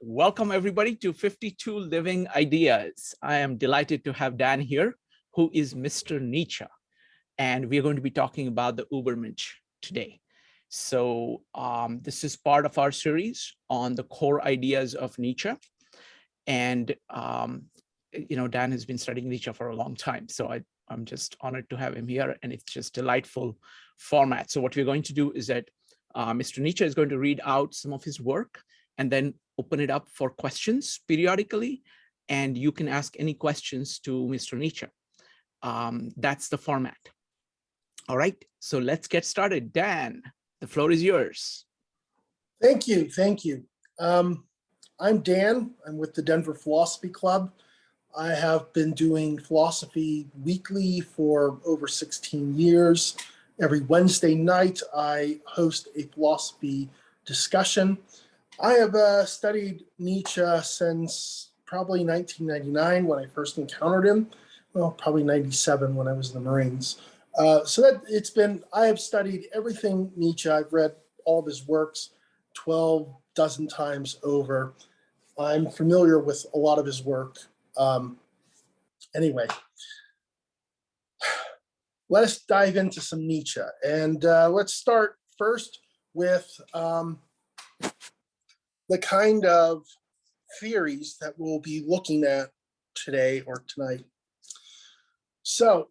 Welcome everybody to 52 Living Ideas. I am delighted to have Dan here, who is Mr. Nietzsche. And we're going to be talking about the Übermensch today. So this is part of our series on the core ideas of Nietzsche. And, Dan has been studying Nietzsche for a long time. So I'm just honored to have him here, and it's just delightful format. So what we're going to do is that Mr. Nietzsche is going to read out some of his work and then open it up for questions periodically. And you can ask any questions to Mr. Nietzsche. That's the format. All right, so let's get started. Dan, the floor is yours. Thank you. Thank you. I'm Dan. I'm with the Denver Philosophy Club. I have been doing philosophy weekly for over 16 years. Every Wednesday night, I host a philosophy discussion. I have studied Nietzsche since probably 1999 when I first encountered him. Well, probably 97 when I was in the Marines. I have studied everything Nietzsche. I've read all of his works 12 dozen times over. I'm familiar with a lot of his work. Anyway, let us dive into some Nietzsche. And let's start first with the kind of theories that we'll be looking at today or tonight. So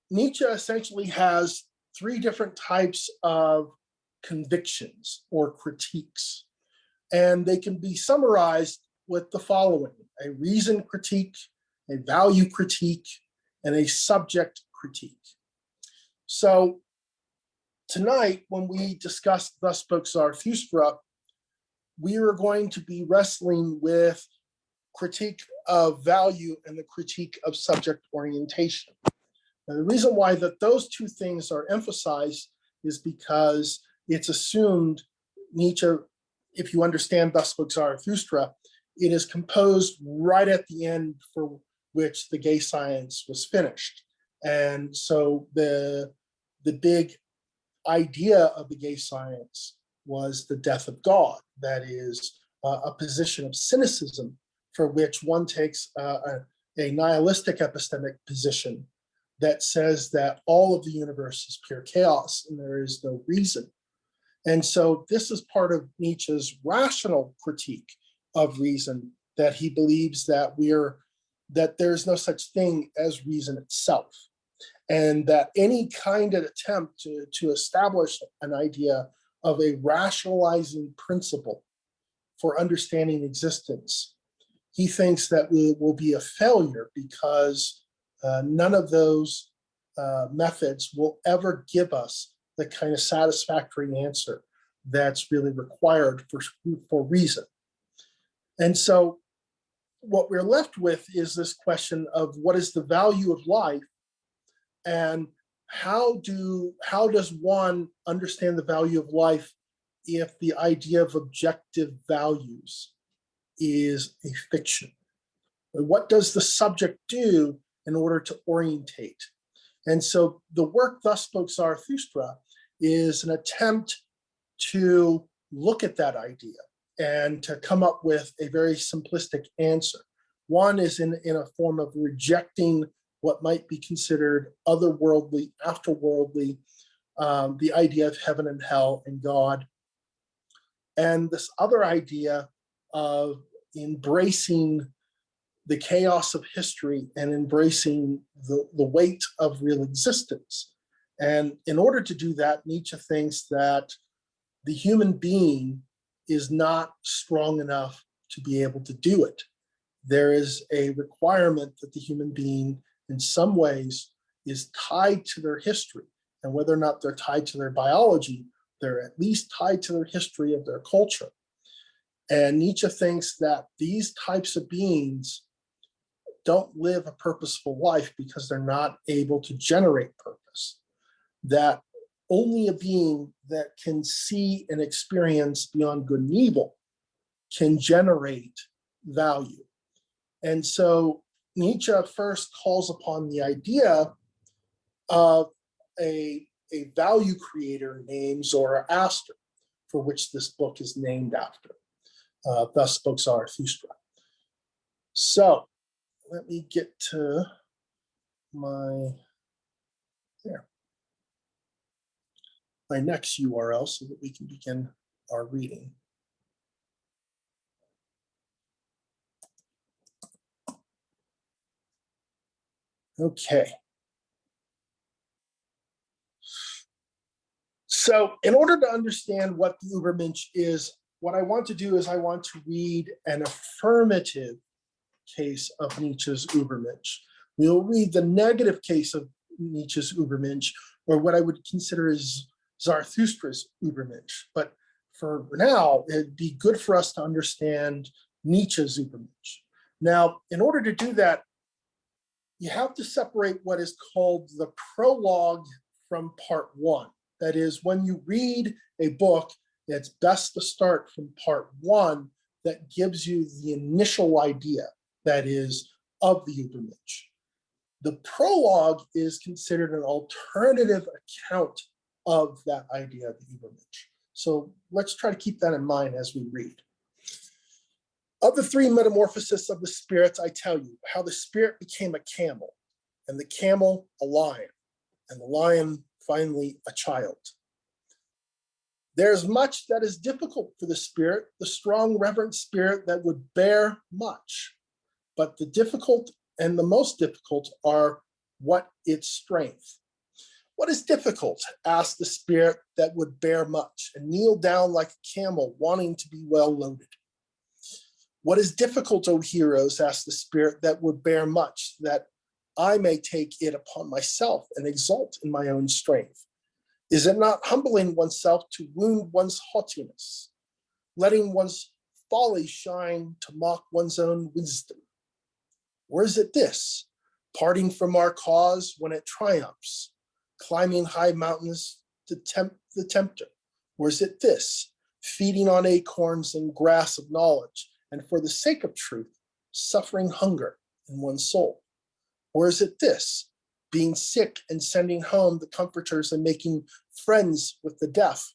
Nietzsche essentially has three different types of convictions or critiques, and they can be summarized with the following: a reason critique, a value critique, and a subject critique. So tonight, when we discuss Thus Spoke Zarathustra, we are going to be wrestling with critique of value and the critique of subject orientation. Now, the reason why those two things are emphasized is because it's assumed Nietzsche, if you understand Thus Spoke Zarathustra, it is composed right at the end for which the gay science was finished. And so the big idea of the gay science was the death of God. That is a position of cynicism for which one takes a nihilistic epistemic position that says that all of the universe is pure chaos and there is no reason. And so this is part of Nietzsche's rational critique of reason, that he believes that there's no such thing as reason itself, and that any kind of attempt to establish an idea of a rationalizing principle for understanding existence, he thinks that will be a failure, because none of those methods will ever give us the kind of satisfactory answer that's really required for reason. And so what we're left with is this question of what is the value of life, and how does one understand the value of life if the idea of objective values is a fiction? What does the subject do in order to orientate? And so the work Thus Spoke Zarathustra is an attempt to look at that idea and to come up with a very simplistic answer. One is in a form of rejecting what might be considered otherworldly, afterworldly, the idea of heaven and hell and God. And this other idea of embracing the chaos of history and embracing the weight of real existence. And in order to do that, Nietzsche thinks that the human being is not strong enough to be able to do it. There is a requirement that the human being, in some ways, is tied to their history. And whether or not they're tied to their biology, they're at least tied to their history of their culture. And Nietzsche thinks that these types of beings don't live a purposeful life because they're not able to generate purpose. That only a being that can see and experience beyond good and evil can generate value. And so Nietzsche first calls upon the idea of a value creator named Zoroaster, for which this book is named after. thus spoke Zarathustra. So let me get to my next URL so that we can begin our reading. Okay. So in order to understand what the Übermensch is, what I want to do is I want to read an affirmative case of Nietzsche's Übermensch. We'll read the negative case of Nietzsche's Übermensch, or what I would consider as Zarathustra's Übermensch. But for now, it'd be good for us to understand Nietzsche's Übermensch. Now, in order to do that, you have to separate what is called the prologue from part one. That is, when you read a book, it's best to start from part one that gives you the initial idea, that is, of the Übermensch. The prologue is considered an alternative account of that idea of the Übermensch. So let's try to keep that in mind as we read. Of the three metamorphoses of the spirits, I tell you how the spirit became a camel, and the camel a lion, and the lion finally a child. There's much that is difficult for the spirit, the strong, reverent spirit that would bear much. But the difficult and the most difficult are what its strength. What is difficult? Asked the spirit that would bear much and kneel down like a camel wanting to be well loaded. What is difficult, O heroes? Asked the spirit that would bear much, that I may take it upon myself and exult in my own strength. Is it not humbling oneself to wound one's haughtiness, letting one's folly shine to mock one's own wisdom? Or is it this, parting from our cause when it triumphs, climbing high mountains to tempt the tempter? Or is it this, feeding on acorns and grass of knowledge, and for the sake of truth, suffering hunger in one's soul? Or is it this, being sick and sending home the comforters and making friends with the deaf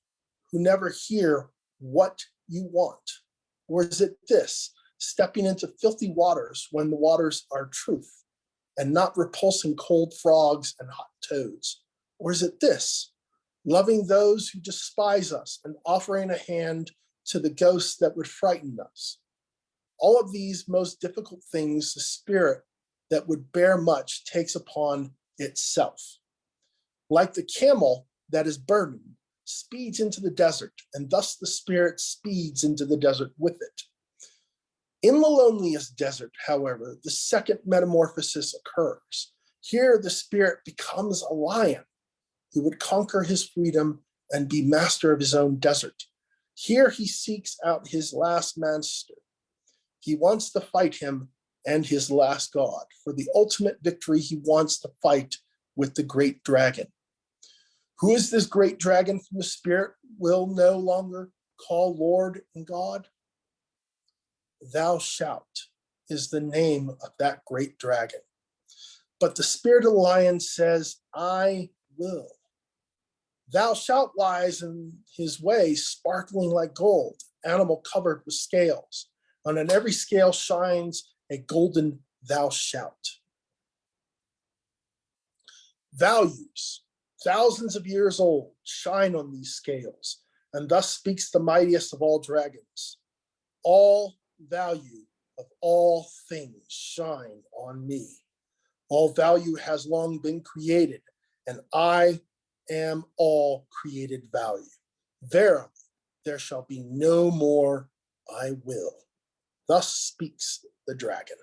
who never hear what you want? Or is it this, stepping into filthy waters when the waters are truth and not repulsing cold frogs and hot toads? Or is it this, loving those who despise us and offering a hand to the ghosts that would frighten us? All of these most difficult things, the spirit that would bear much takes upon itself. Like the camel that is burdened, speeds into the desert, and thus the spirit speeds into the desert with it. In the loneliest desert, however, the second metamorphosis occurs. Here the spirit becomes a lion who would conquer his freedom and be master of his own desert. Here he seeks out his last master. He wants to fight him and his last god. For the ultimate victory, he wants to fight with the great dragon. Who is this great dragon from the spirit will no longer call Lord and God? Thou shalt is the name of that great dragon. But the spirit of the lion says, I will. Thou shalt lies in his way, sparkling like gold, animal covered with scales. And on every scale shines a golden thou shalt. Values, thousands of years old, shine on these scales, and thus speaks the mightiest of all dragons. All value of all things shine on me. All value has long been created, and I am all created value. Verily, there shall be no more I will. Thus speaks the dragon.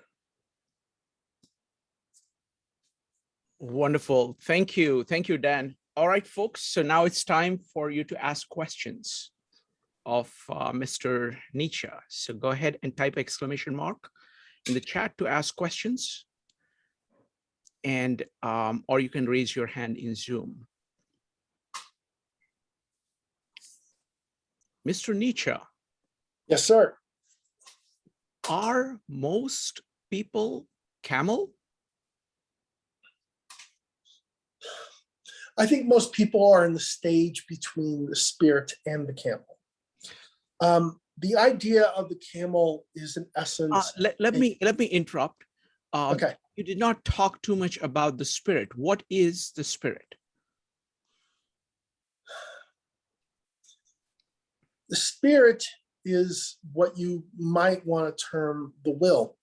Wonderful. Thank you. Thank you, Dan. All right, folks. So now it's time for you to ask questions of Mr. Nietzsche. So go ahead and type exclamation mark in the chat to ask questions. And or you can raise your hand in Zoom. Mr. Nietzsche. Yes, sir. Are most people camel? I think most people are in the stage between the spirit and the camel. the idea of the camel is in essence. Let me interrupt. Okay. You did not talk too much about the spirit. What is the spirit? The spirit is what you might want to term the will.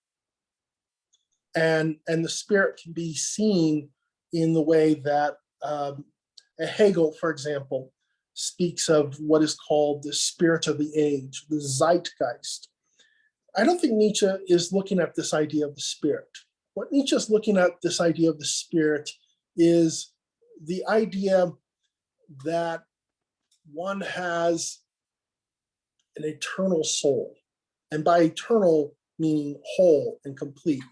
And the spirit can be seen in the way that Hegel, for example, speaks of what is called the spirit of the age, the zeitgeist. I don't think Nietzsche is looking at this idea of the spirit. What Nietzsche is looking at this idea of the spirit is the idea that one has an eternal soul. And by eternal, meaning whole and complete,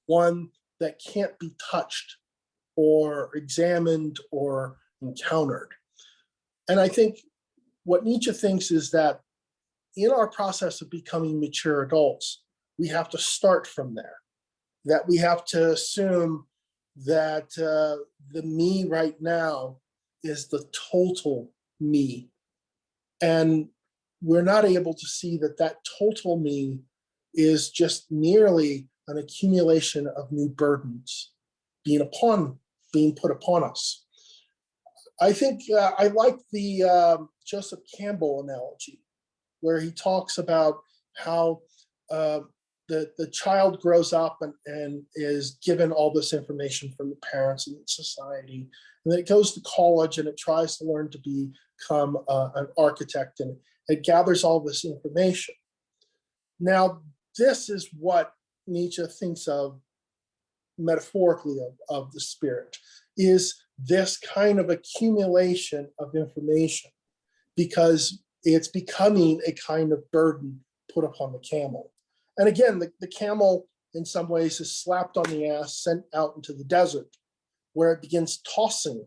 one that can't be touched or examined or encountered. And I think what Nietzsche thinks is that in our process of becoming mature adults, we have to start from there, that we have to assume that the me right now is the total me. And we're not able to see that that total me is just merely an accumulation of new burdens being put upon us. I think I like the Joseph Campbell analogy, where he talks about how the child grows up and is given all this information from the parents and society, and then it goes to college and it tries to learn to become an architect, and it gathers all this information. Now, this is what Nietzsche thinks of metaphorically of the spirit, is this kind of accumulation of information, because it's becoming a kind of burden put upon the camel. And again, the camel in some ways is slapped on the ass, sent out into the desert, where it begins tossing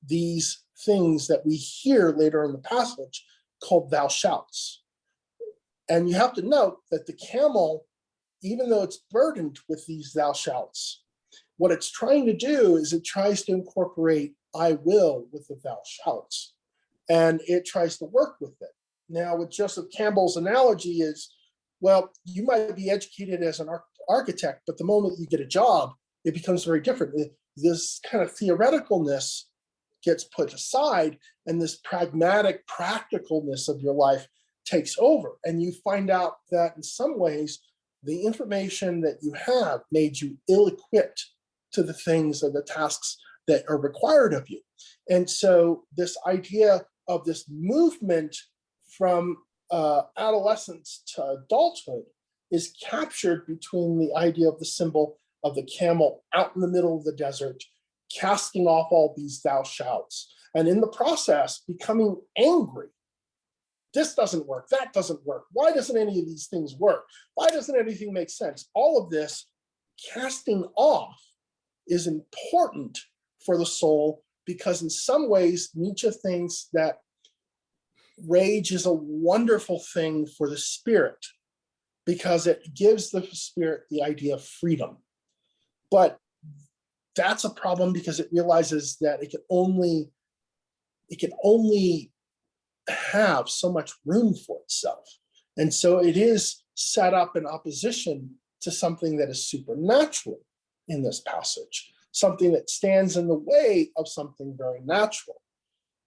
these things that we hear later in the passage called thou shouts. And you have to note that the camel, even though it's burdened with these thou shouts, what it's trying to do is it tries to incorporate I will with the thou shouts, and it tries to work with it. Now, with Joseph Campbell's analogy is, well, you might be educated as an architect, but the moment you get a job, it becomes very different. This kind of theoreticalness gets put aside, and this pragmatic practicalness of your life takes over. And you find out that in some ways, the information that you have made you ill-equipped to the things or the tasks that are required of you. And so this idea of this movement from adolescence to adulthood is captured between the idea of the symbol of the camel out in the middle of the desert, casting off all these thou shouts, and in the process becoming angry. This doesn't work, that doesn't work. Why doesn't any of these things work? Why doesn't anything make sense? All of this casting off is important for the soul, because in some ways, Nietzsche thinks that rage is a wonderful thing for the spirit, because it gives the spirit the idea of freedom. But that's a problem, because it realizes that it can only have so much room for itself. And so it is set up in opposition to something that is supernatural in this passage, something that stands in the way of something very natural.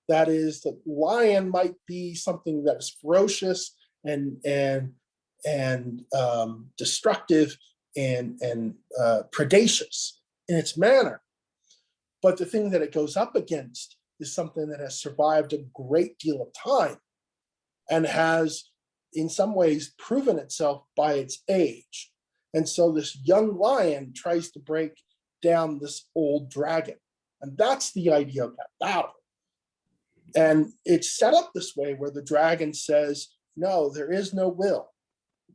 That is, the lion might be something that is ferocious and destructive and predacious in its manner. But the thing that it goes up against is something that has survived a great deal of time and has, in some ways, proven itself by its age. And so this young lion tries to break down this old dragon. And that's the idea of that battle. And it's set up this way, where the dragon says, no, there is no will.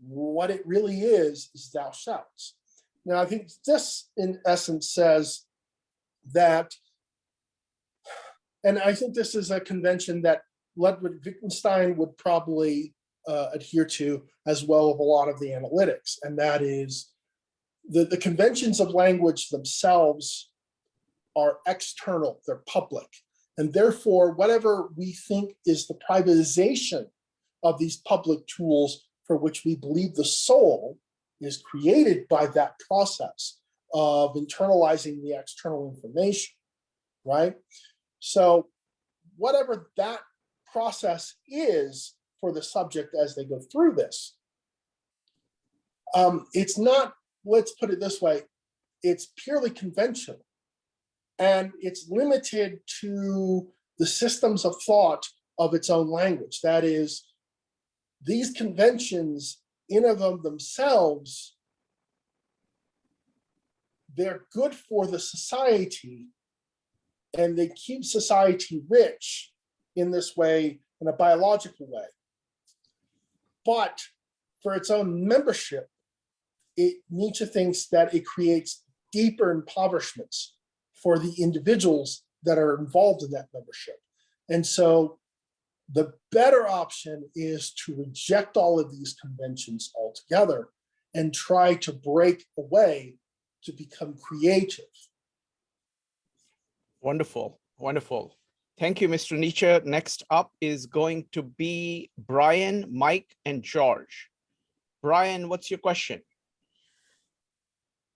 What it really is thou shouts. Now, I think this, in essence, says that, and I think this is a convention that Ludwig Wittgenstein would probably adhere to, as well as a lot of the analytics, and that is the conventions of language themselves are external, they're public, and therefore whatever we think is the privatization of these public tools for which we believe the soul is created by that process of internalizing the external information, right? So whatever that process is for the subject as they go through this, it's not, let's put it this way, it's purely conventional. And it's limited to the systems of thought of its own language. That is, these conventions in and of themselves, they're good for the society and they keep society rich in this way, in a biological way. But for its own membership, Nietzsche thinks that it creates deeper impoverishments for the individuals that are involved in that membership. And so the better option is to reject all of these conventions altogether and try to break away to become creative. Wonderful, wonderful. Thank you, Mr. Nietzsche. Next up is going to be Brian, Mike, and George. Brian, what's your question?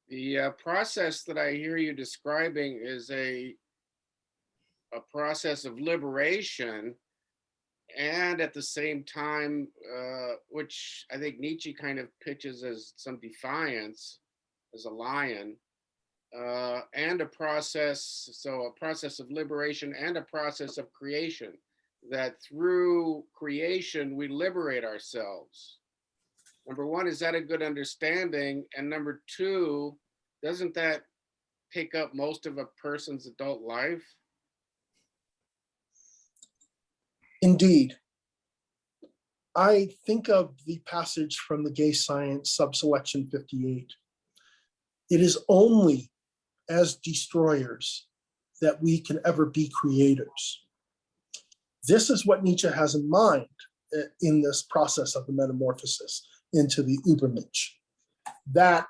The process that I hear you describing is a process of liberation, and at the same time, which I think Nietzsche kind of pitches as some defiance, as a lion, and a process, so a process of liberation and a process of creation, that through creation, we liberate ourselves. Number one, is that a good understanding? And number two, doesn't that take up most of a person's adult life? Indeed. I think of the passage from the Gay Science, subselection 58. It is only as destroyers that we can ever be creators. This is what Nietzsche has in mind in this process of the metamorphosis into the Übermensch, that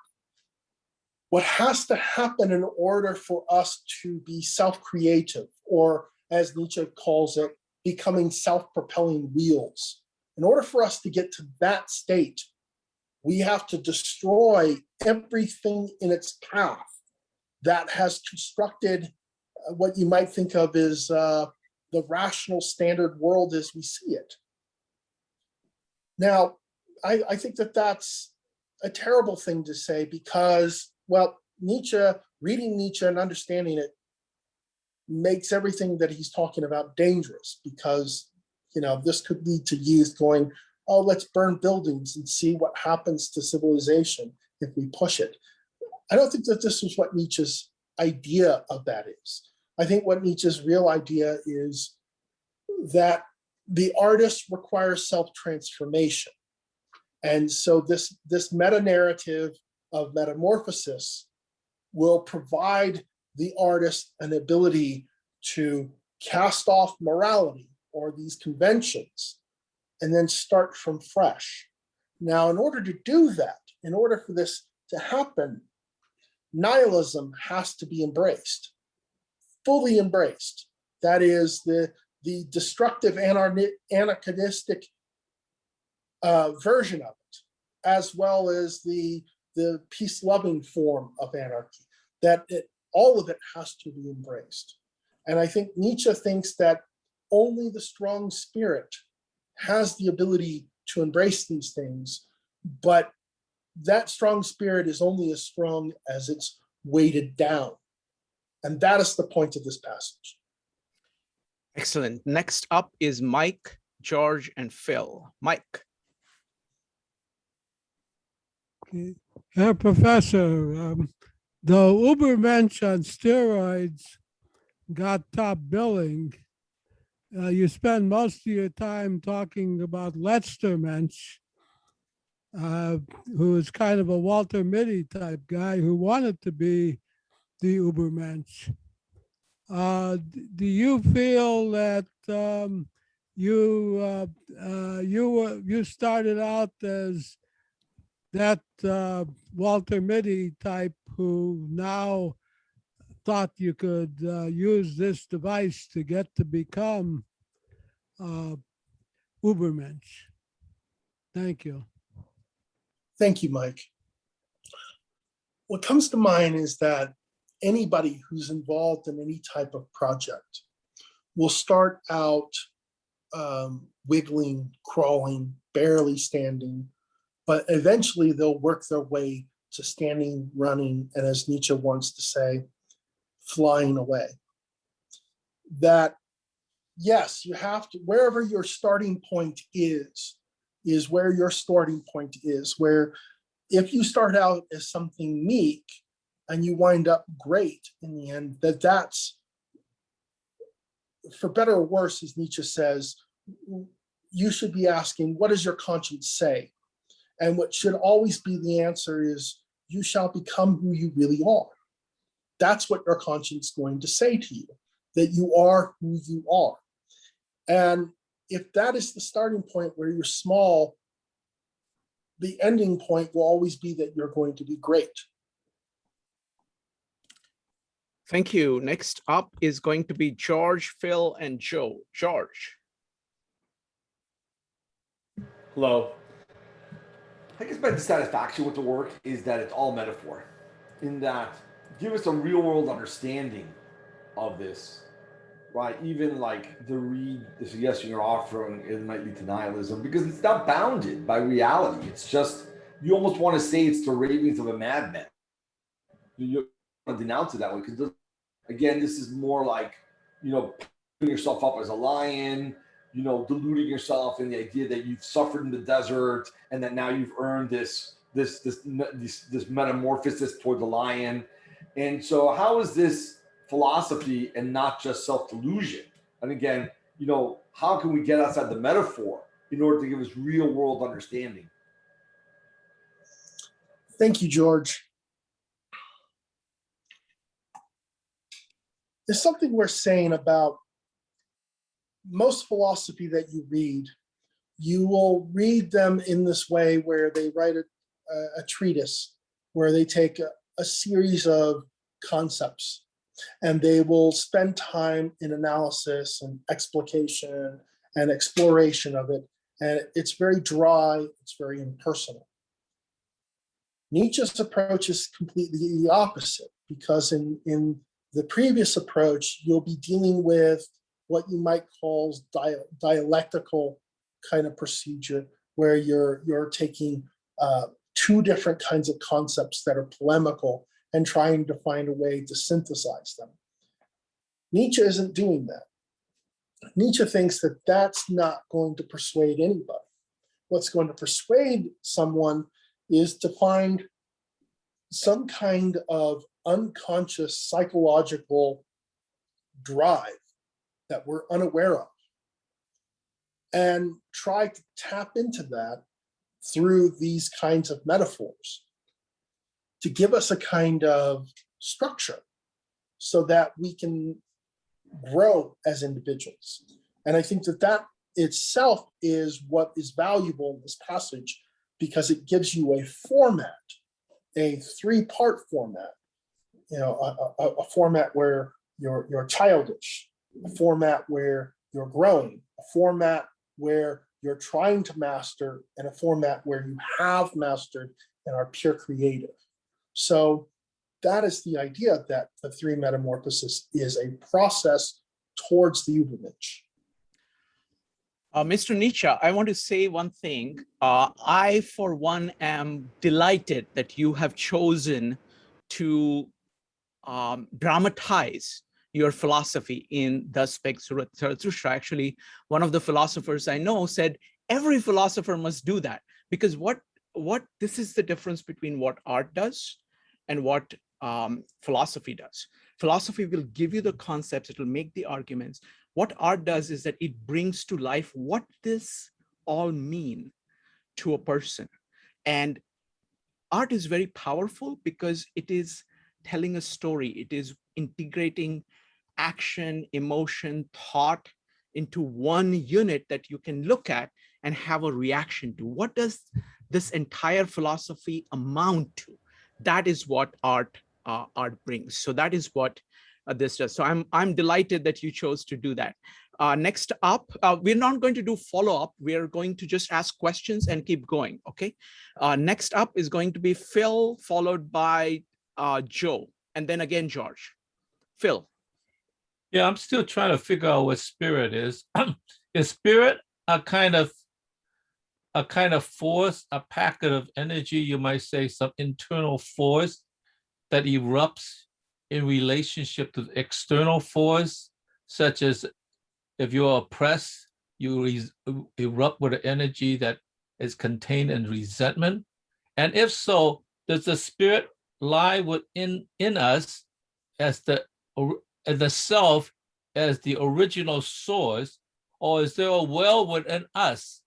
what has to happen in order for us to be self-creative, or as Nietzsche calls it, becoming self-propelling wheels, in order for us to get to that state, we have to destroy everything in its path that has constructed what you might think of as the rational standard world as we see it. Now, I think that that's a terrible thing to say because, well, Nietzsche, reading Nietzsche and understanding it makes everything that he's talking about dangerous because, you know, this could lead to youth going, oh, let's burn buildings and see what happens to civilization if we push it. I don't think that this is what Nietzsche's idea of that is. I think what Nietzsche's real idea is that the artist requires self-transformation. And so this meta-narrative of metamorphosis will provide the artist an ability to cast off morality or these conventions and then start from fresh. Now, in order to do that, in order for this to happen, nihilism has to be embraced, fully embraced. That is the destructive anarchistic version of it, as well as the peace-loving form of anarchy, that all of it has to be embraced. And I think Nietzsche thinks that only the strong spirit has the ability to embrace these things, but that strong spirit is only as strong as it's weighted down. And that is the point of this passage. Excellent. Next up is Mike, George, and Phil. Mike. Okay. Herr Professor, the Übermensch on steroids got top billing. You spend most of your time talking about Letztermensch, who is kind of a Walter Mitty type guy who wanted to be the Übermensch. Do you feel that you started out as that Walter Mitty type who now thought you could use this device to get to become Übermensch? Thank you. Thank you, Mike. What comes to mind is that anybody who's involved in any type of project will start out wiggling, crawling, barely standing, but eventually they'll work their way to standing, running, and as Nietzsche wants to say, flying away. That, yes, you have to, wherever your starting point is where your starting point is, where if you start out as something meek and you wind up great in the end, that's, for better or worse, as Nietzsche says, you should be asking, what does your conscience say? And what should always be the answer is, you shall become who you really are. That's what your conscience is going to say to you, that you are who you are. And if that is the starting point where you're small, the ending point will always be that you're going to be great. Thank you. Next up is going to be George, Phil, and Joe. George. Hello. I guess my dissatisfaction with the work is that it's all metaphor, in that give us a real world understanding of this, right? Even like the suggestion you're offering, it might lead to nihilism because it's not bounded by reality. It's just, you almost want to say it's the ravings of a madman. You want to denounce it that way because, again, this is more like, putting yourself up as a lion, deluding yourself in the idea that you've suffered in the desert and that now you've earned this metamorphosis toward the lion. And so how is this philosophy and not just self-delusion? And again, how can we get outside the metaphor in order to give us real world understanding? Thank you, George. There's something we're saying about most philosophy that you read. You will read them in this way where they write a treatise, where they take a series of concepts and they will spend time in analysis and explication and exploration of it. And it's very dry, it's very impersonal. Nietzsche's approach is completely the opposite, because in the previous approach, you'll be dealing with what you might call dialectical kind of procedure, where you're taking two different kinds of concepts that are polemical and trying to find a way to synthesize them. Nietzsche isn't doing that. Nietzsche thinks that that's not going to persuade anybody. What's going to persuade someone is to find some kind of unconscious psychological drive that we're unaware of, and try to tap into that through these kinds of metaphors to give us a kind of structure so that we can grow as individuals. And I think that that itself is what is valuable in this passage, because it gives you a format, a three-part format, a format where you're childish, a format where you're growing, a format where you're trying to master, and a format where you have mastered and are pure creative. So that is the idea, that the three metamorphosis is a process towards the Übermensch. Mr. Nietzsche, I want to say one thing. I, for one, am delighted that you have chosen to dramatize your philosophy in Thus Spake Zarathustra. Actually, one of the philosophers I know said, every philosopher must do that, because this is the difference between what art does and what philosophy does. Philosophy will give you the concepts, it will make the arguments. What art does is that it brings to life what this all mean to a person. And art is very powerful because it is telling a story. It is integrating action, emotion, thought into one unit that you can look at and have a reaction to. What does this entire philosophy amount to? That is what art brings. So that is what this does. So I'm delighted that you chose to do that. Next up, we're not going to do follow-up. We're going to just ask questions and keep going, okay? Next up is going to be Phil, followed by Joe, and then again, George. Phil. Yeah, I'm still trying to figure out what spirit is. Is spirit a kind of force, a packet of energy, you might say, some internal force that erupts in relationship to the external force, such as if you're oppressed, you erupt with an energy that is contained in resentment? And if so, does the spirit lie within us as the self, as the original source, or is there a well within us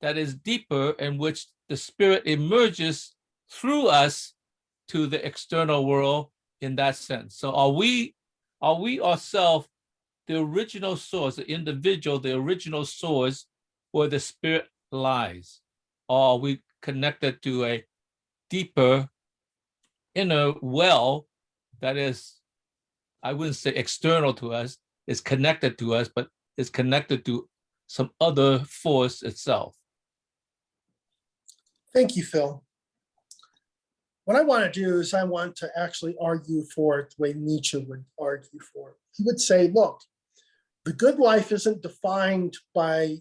that is deeper, in which the spirit emerges through us to the external world in that sense? So are we ourselves the original source, the individual, the original source where the spirit lies? Or are we connected to a deeper inner well that is, I wouldn't say external to us, is connected to us, but is connected to some other force itself? Thank you, Phil. What I want to do is I want to actually argue for it the way Nietzsche would argue for it. He would say, look, the good life isn't defined by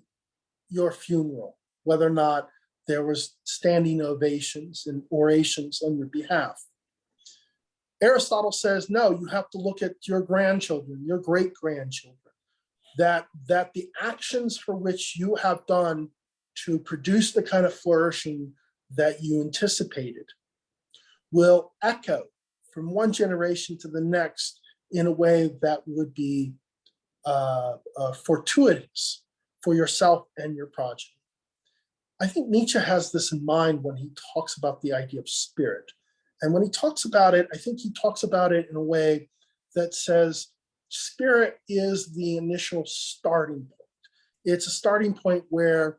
your funeral, whether or not there was standing ovations and orations on your behalf. Aristotle says, no, you have to look at your grandchildren, your great-grandchildren, that the actions for which you have done to produce the kind of flourishing that you anticipated will echo from one generation to the next in a way that would be fortuitous for yourself and your progeny. I think Nietzsche has this in mind when he talks about the idea of spirit. And when he talks about it, I think he talks about it in a way that says spirit is the initial starting point. It's a starting point where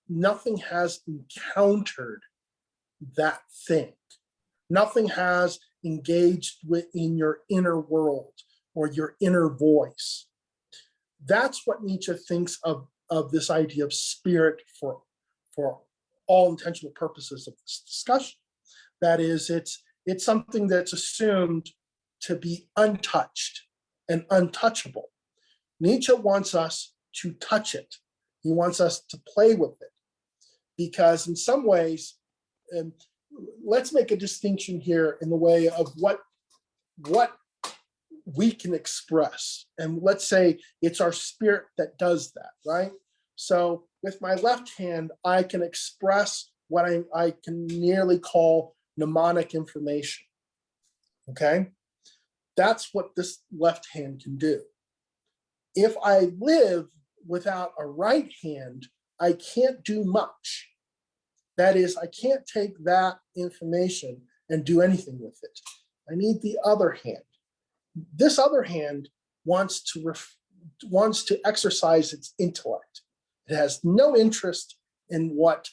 nothing has encountered that thing. Nothing has engaged within your inner world or your inner voice. That's what Nietzsche thinks of this idea of spirit for all intentional purposes of this discussion. That is, it's something that's assumed to be untouched and untouchable. Nietzsche wants us to touch it. He wants us to play with it. Because in some ways, let's make a distinction here in the way of what we can express. And let's say it's our spirit that does that, right? So with my left hand, I can express what I can nearly call mnemonic information, okay? That's what this left hand can do. If I live without a right hand, I can't do much. That is, I can't take that information and do anything with it. I need the other hand. This other hand wants to exercise its intellect. It has no interest in what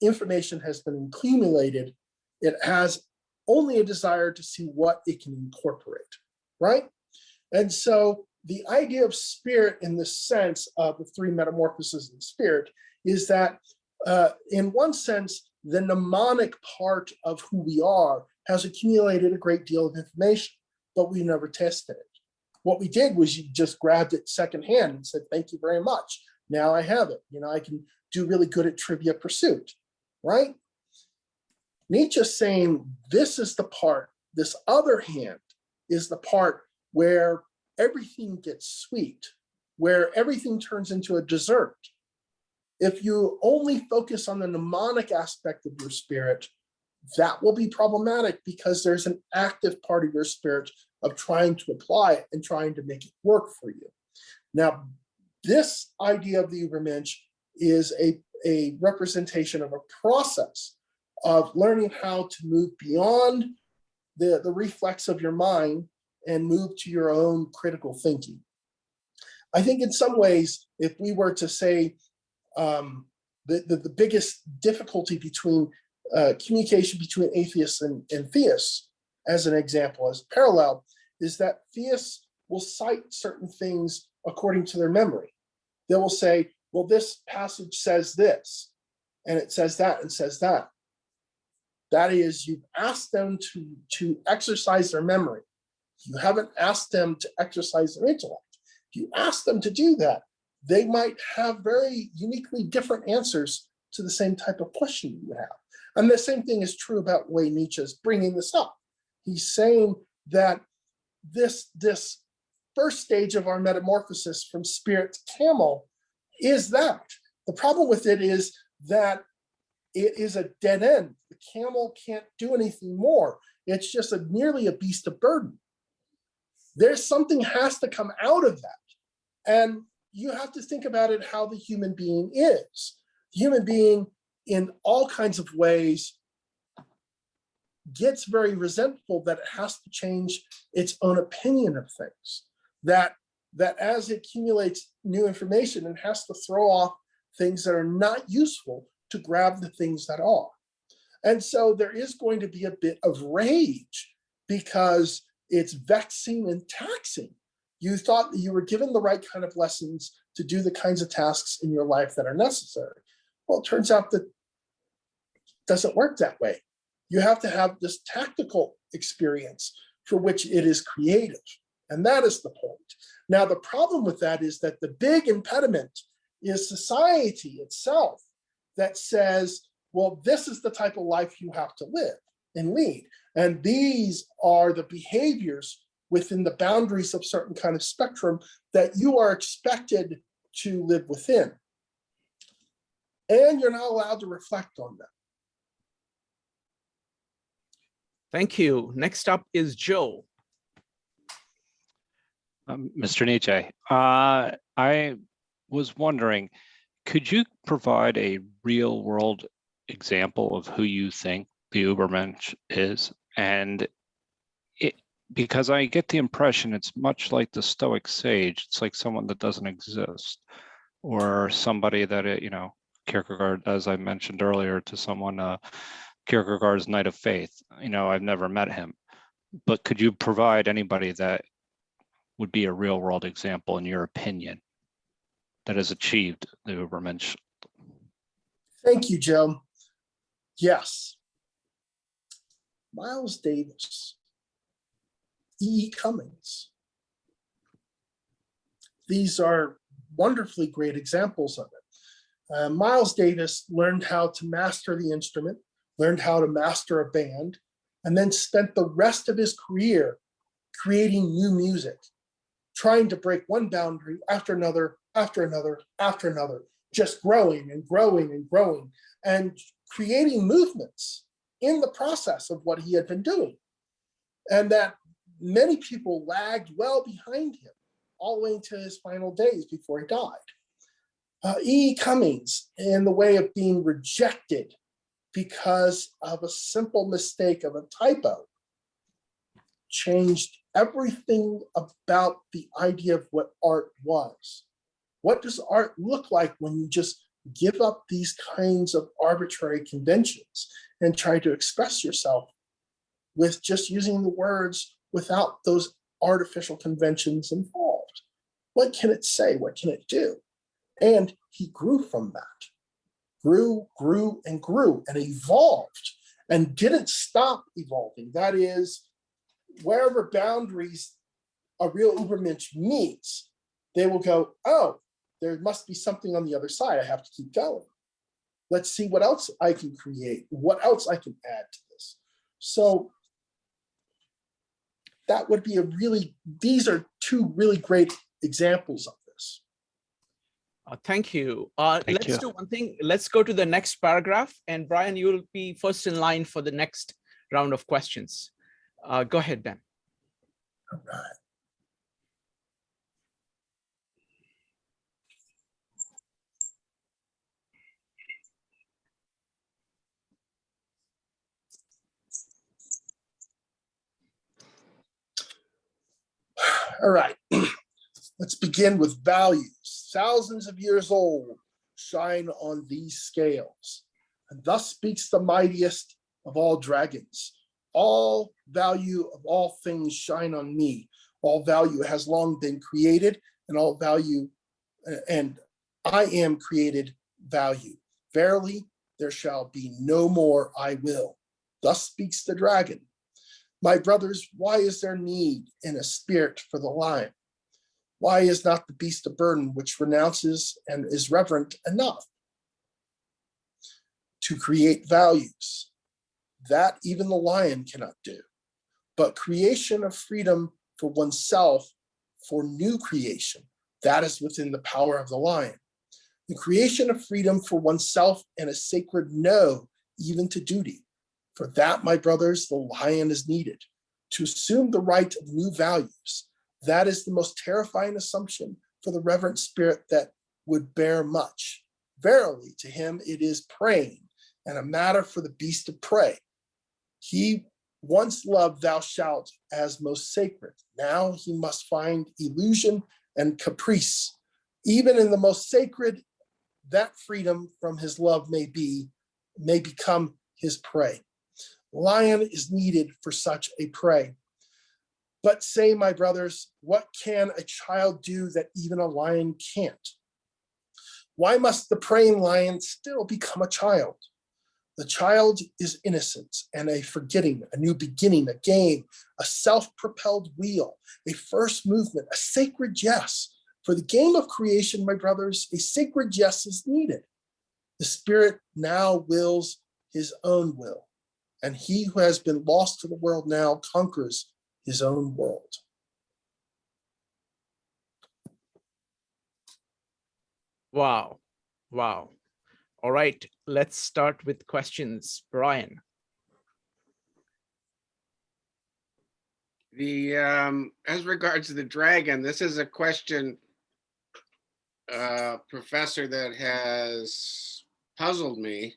information has been accumulated. It has only a desire to see what it can incorporate, right? And so the idea of spirit in the sense of the three metamorphoses in spirit is that in one sense, the mnemonic part of who we are has accumulated a great deal of information, but we never tested it. What we did was you just grabbed it secondhand and said, thank you very much. Now I have it. You know, I can do really good at trivia pursuit, right? Nietzsche's saying this is the part, this other hand is the part where everything gets sweet, where everything turns into a dessert. If you only focus on the mnemonic aspect of your spirit, that will be problematic because there's an active part of your spirit of trying to apply it and trying to make it work for you. Now, this idea of the Übermensch is a representation of a process of learning how to move beyond the reflex of your mind and move to your own critical thinking. I think in some ways, if we were to say the biggest difficulty between communication between atheists and theists, as an example, as parallel, is that theists will cite certain things according to their memory. They will say, well, this passage says this, and it says that, and says that. That is, you've asked them to exercise their memory. You haven't asked them to exercise their intellect. If you ask them to do that, they might have very uniquely different answers to the same type of question you would have. And the same thing is true about the way Nietzsche is bringing this up. He's saying that this first stage of our metamorphosis from spirit to camel is that. The problem with it is that it is a dead end. The camel can't do anything more. It's just nearly a beast of burden. There's something has to come out of that. And you have to think about it how the human being is. The human being, in all kinds of ways, gets very resentful that it has to change its own opinion of things. That as it accumulates new information, it has to throw off things that are not useful to grab the things that are. And so there is going to be a bit of rage because it's vexing and taxing. You thought that you were given the right kind of lessons to do the kinds of tasks in your life that are necessary. Well, it turns out that it doesn't work that way. You have to have this tactical experience for which it is creative. And that is the point. Now, the problem with that is that the big impediment is society itself that says, well, this is the type of life you have to live and lead. And these are the behaviors within the boundaries of certain kind of spectrum that you are expected to live within. And you're not allowed to reflect on them. Thank you. Next up is Joe. Mr. Nietzsche, I was wondering, could you provide a real world example of who you think the Übermensch is? And because I get the impression it's much like the Stoic sage. It's like someone that doesn't exist, or somebody that, Kierkegaard, as I mentioned earlier to someone, Kierkegaard's Knight of Faith. I've never met him, but could you provide anybody that would be a real world example, in your opinion, that has achieved the Übermensch? Thank you, Joe. Yes. Miles Davis, E. Cummings. These are wonderfully great examples of it. Miles Davis learned how to master the instrument, learned how to master a band, and then spent the rest of his career creating new music, trying to break one boundary after another, after another, after another, just growing and growing and growing, and creating movements in the process of what he had been doing. And that many people lagged well behind him all the way into his final days before he died. E. Cummings, in the way of being rejected because of a simple mistake of a typo, changed everything about the idea of what art was. What does art look like when you just give up these kinds of arbitrary conventions and try to express yourself with just using the words without those artificial conventions involved? What can it say? What can it do? And he grew from that. Grew and evolved and didn't stop evolving. That is, wherever boundaries a real Übermensch meets, they will go, oh, there must be something on the other side. I have to keep going. Let's see what else I can create, what else I can add to this. So that would be these are two really great examples of this. Thank you. Thank you. Let's do one thing. Let's go to the next paragraph. And Brian, you'll be first in line for the next round of questions. Go ahead, Ben. All right. All right, let's begin with values. Thousands of years old shine on these scales. And thus speaks the mightiest of all dragons. All value of all things shine on me. All value has long been created, and all value, and I am created value. Verily, there shall be no more I will. Thus speaks the dragon. My brothers, why is there need in a spirit for the lion? Why is not the beast a burden which renounces and is reverent enough to create values? That even the lion cannot do. But creation of freedom for oneself, for new creation, that is within the power of the lion. The creation of freedom for oneself and a sacred no, even to duty. For that, my brothers, the lion is needed to assume the right of new values. That is the most terrifying assumption for the reverent spirit that would bear much. Verily, to him it is praying and a matter for the beast of prey. He once loved thou shalt as most sacred. Now he must find illusion and caprice. Even in the most sacred, that freedom from his love may become his prey. Lion is needed for such a prey. But say, my brothers, what can a child do that even a lion can't? Why must the preying lion still become a child? The child is innocence and a forgetting, a new beginning, a game, a self-propelled wheel, a first movement, a sacred yes. For the game of creation, my brothers, a sacred yes is needed. The spirit now wills his own will, and he who has been lost to the world now conquers his own world. Wow. Wow. All right, let's start with questions. Brian. As regards to the dragon, this is a question, professor, that has puzzled me.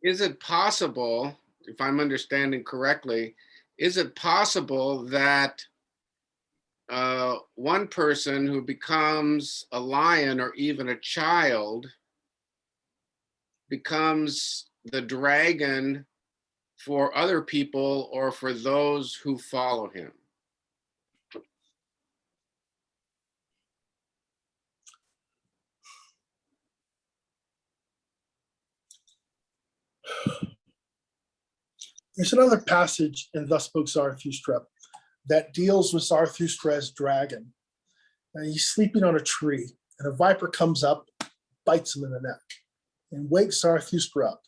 Is it possible, if I'm understanding correctly, is it possible that one person who becomes a lion or even a child becomes the dragon for other people or for those who follow him? There's another passage in Thus Spoke Zarathustra that deals with Zarathustra as dragon. And he's sleeping on a tree, and a viper comes up, bites him in the neck, and wakes Zarathustra up.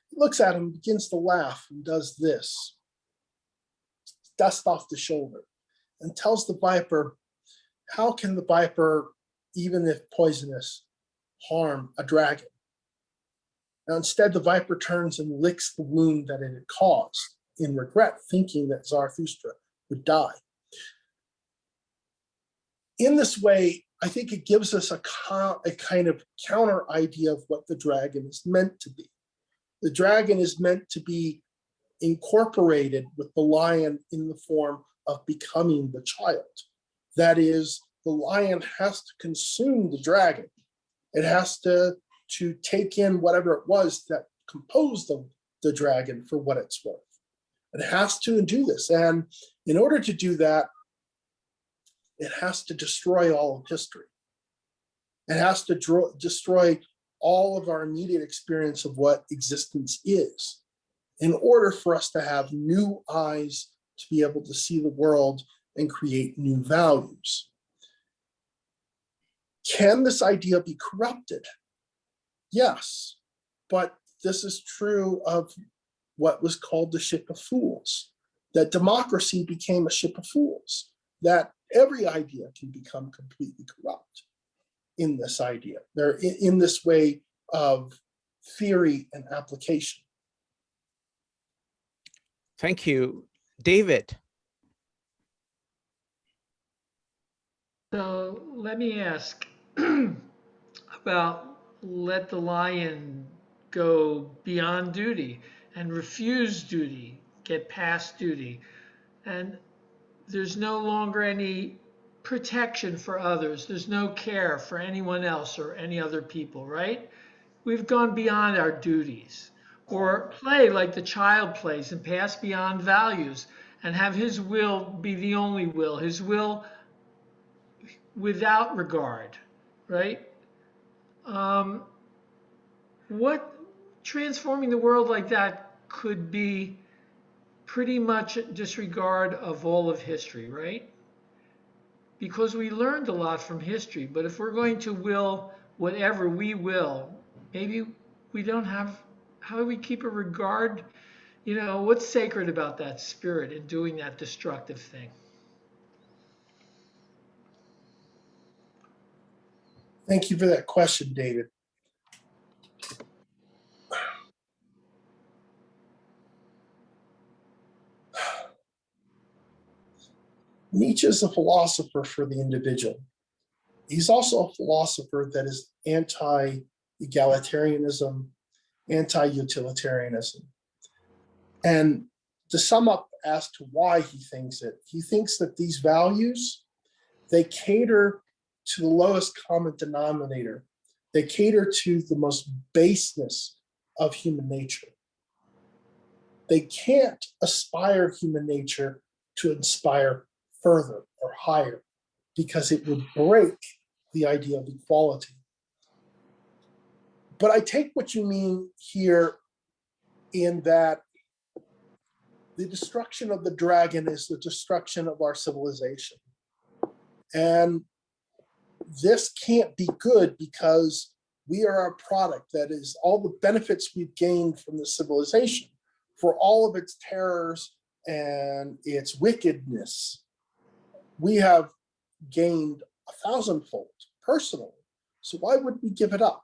He looks at him, begins to laugh, and does this. Dust off the shoulder, and tells the viper, how can the viper, even if poisonous, harm a dragon? Now, instead, the viper turns and licks the wound that it had caused in regret, thinking that Zarathustra would die. In this way, I think it gives us a kind of counter idea of what the dragon is meant to be. The dragon is meant to be incorporated with the lion in the form of becoming the child. That is, the lion has to consume the dragon. It has to take in whatever it was that composed of the dragon for what it's worth. It has to do this. And in order to do that, it has to destroy all of history. It has to destroy all of our immediate experience of what existence is in order for us to have new eyes to be able to see the world and create new values. Can this idea be corrupted? Yes, but this is true of what was called the ship of fools, that democracy became a ship of fools, that every idea can become completely corrupt in this idea. They're in this way of theory and application. Thank you. David. So let me ask about let the lion go beyond duty and refuse duty, get past duty. And there's no longer any protection for others. There's no care for anyone else or any other people, right? We've gone beyond our duties. Or play like the child plays and pass beyond values. and have his will be the only will, his will without regard, right? Um, what transforming the world like that could be pretty much disregard of all of history, right? Because we learned a lot from history, but if we're going to will whatever we will, maybe we don't have, how do we keep a regard? You know, what's sacred about that spirit in doing that destructive thing? Thank you for that question, David. Nietzsche is a philosopher for the individual. He's also a philosopher that is anti-egalitarianism, anti-utilitarianism. And to sum up as to why he thinks it, he thinks that these values, they cater to the lowest common denominator. They cater to the most baseness of human nature. They can't aspire human nature to inspire further or higher because it would break the idea of equality. But I take what you mean here in that the destruction of the dragon is the destruction of our civilization. And this can't be good because we are a product that is all the benefits we've gained from the civilization, for all of its terrors and its wickedness, we have gained 1,000-fold personally. So why would we give it up?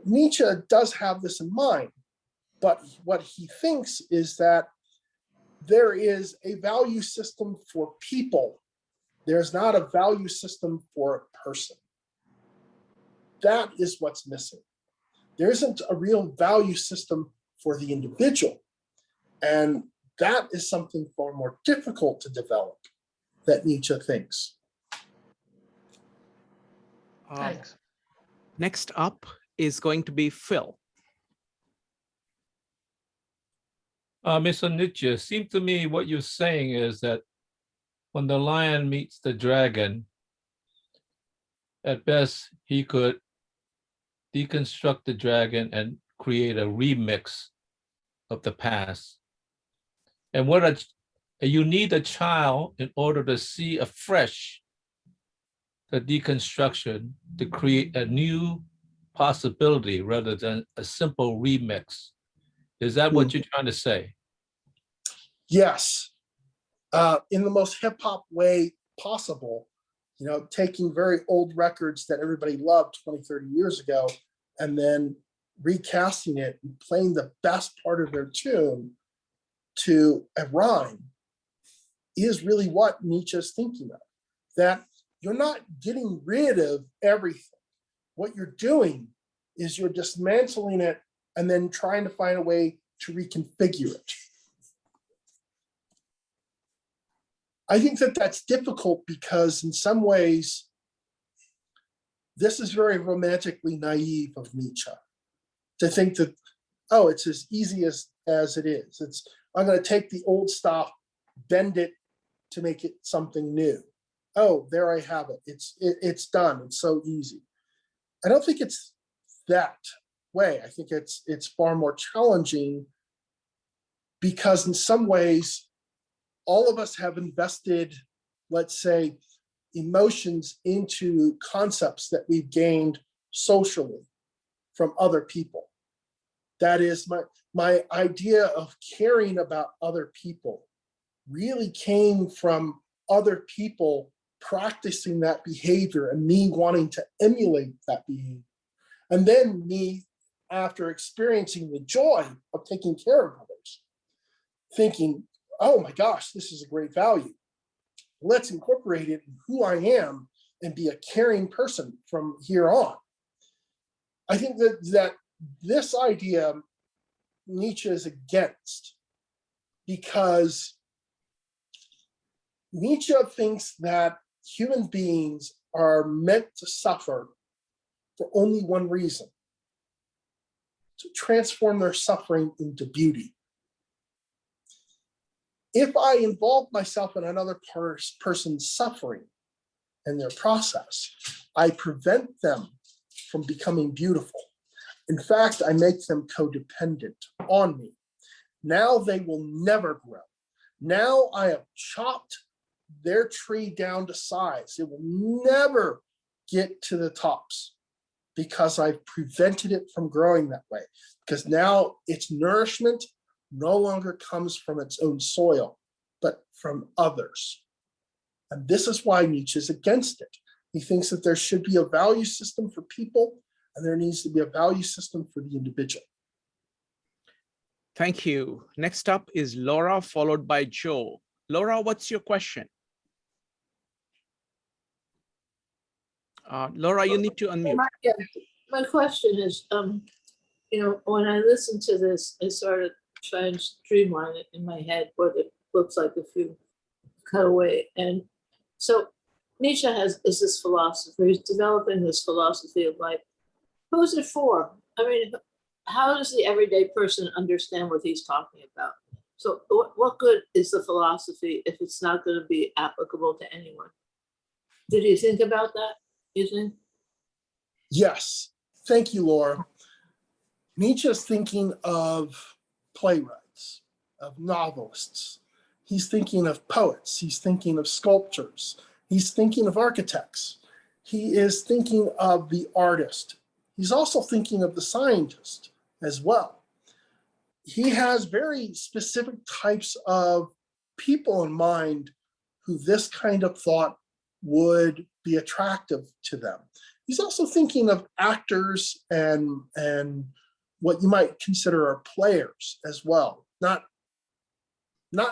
Nietzsche does have this in mind, but what he thinks is that there is a value system for people. There's not a value system for a person. That is what's missing. There isn't a real value system for the individual. And that is something far more difficult to develop that Nietzsche thinks. Thanks. Next up is going to be Phil. Mr. Nietzsche, it seems to me what you're saying is that when the lion meets the dragon, at best, he could deconstruct the dragon and create a remix of the past. And you need a child in order to see afresh the deconstruction to create a new possibility rather than a simple remix. Is that what you're trying to say? Yes, in the most hip hop way possible, you know, taking very old records that everybody loved 20, 30 years ago, and then recasting it and playing the best part of their tune to a rhyme is really what Nietzsche is thinking of. That you're not getting rid of everything. What you're doing is you're dismantling it and then trying to find a way to reconfigure it. I think that that's difficult because in some ways, this is very romantically naive of Nietzsche to think that, oh, it's as easy as it is. I'm going to take the old stuff, bend it to make it something new. Oh, there I have it. It's done. It's so easy. I don't think it's that way. I think it's far more challenging because in some ways, all of us have invested, let's say, emotions into concepts that we've gained socially from other people. That is, my idea of caring about other people really came from other people practicing that behavior and me wanting to emulate that behavior. And then me, after experiencing the joy of taking care of others, thinking, oh my gosh, this is a great value. Let's incorporate it in who I am and be a caring person from here on. I think that this idea Nietzsche is against because Nietzsche thinks that human beings are meant to suffer for only one reason: to transform their suffering into beauty. If I involve myself in another person's suffering and their process, I prevent them from becoming beautiful. In fact, I make them codependent on me. Now they will never grow. Now I have chopped their tree down to size. It will never get to the tops because I've prevented it from growing that way. Because now its nourishment no longer comes from its own soil, but from others. And this is why Nietzsche is against it. He thinks that there should be a value system for people, and there needs to be a value system for the individual. Thank you. Next up is Laura, followed by Joe. Laura, what's your question? Laura, you need to unmute. My question is, when I listen to this, I sort of try and streamline it in my head what it looks like if you cut away. And so Nietzsche is this philosopher. He's developing this philosophy of life. Who's it for? I mean, how does the everyday person understand what he's talking about? So what good is the philosophy if it's not going to be applicable to anyone? Did you think about that, you think? Yes. Thank you, Laura. Nietzsche's thinking of playwrights, of novelists. He's thinking of poets. He's thinking of sculptors. He's thinking of architects. He is thinking of the artist. He's also thinking of the scientist as well. He has very specific types of people in mind who this kind of thought would be attractive to them. He's also thinking of actors and what you might consider are players as well, not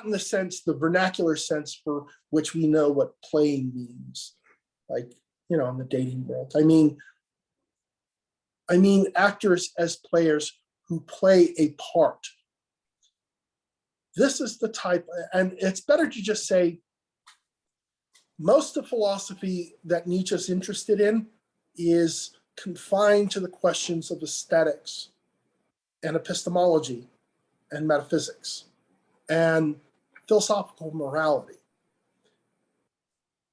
in the sense, the vernacular sense for which we know what playing means, like, in the dating world. I mean actors as players who play a part. This is the type, and it's better to just say most of philosophy that Nietzsche's interested in is confined to the questions of aesthetics and epistemology and metaphysics and philosophical morality.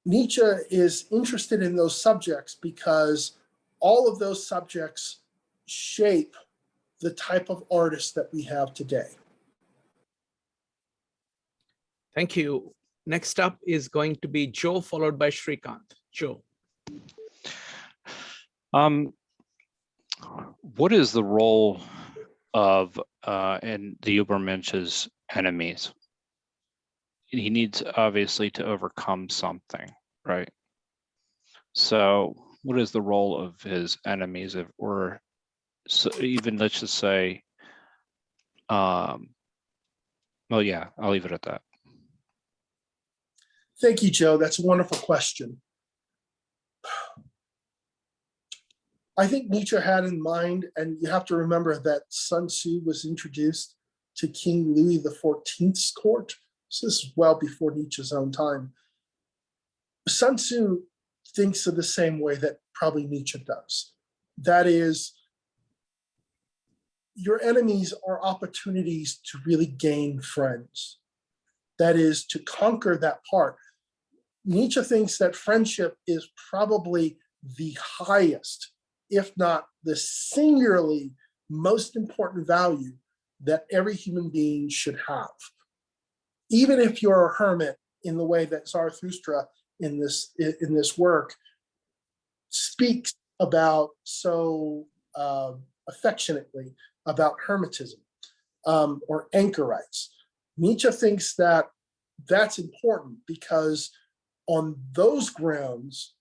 Nietzsche is interested in those subjects because all of those subjects shape the type of artist that we have today. Thank you. Next up is going to be Joe, followed by Shrikant. Joe. What is the role of in the Übermensch's enemies? He needs obviously to overcome something, right? So what is the role of his enemies, or so even, let's just say, well, yeah, I'll leave it at that. Thank you, Joe. That's a wonderful question. I think Nietzsche had in mind, and you have to remember that Sun Tzu was introduced to King Louis XIV's court. So this is well before Nietzsche's own time. Sun Tzu thinks of the same way that probably Nietzsche does. That is, your enemies are opportunities to really gain friends. That is, to conquer that part. Nietzsche thinks that friendship is probably the highest, if not the singularly most important value that every human being should have. Even if you're a hermit, in the way that Zarathustra in this work speaks about so affectionately about hermetism or anchorites. Nietzsche thinks that that's important because on those grounds,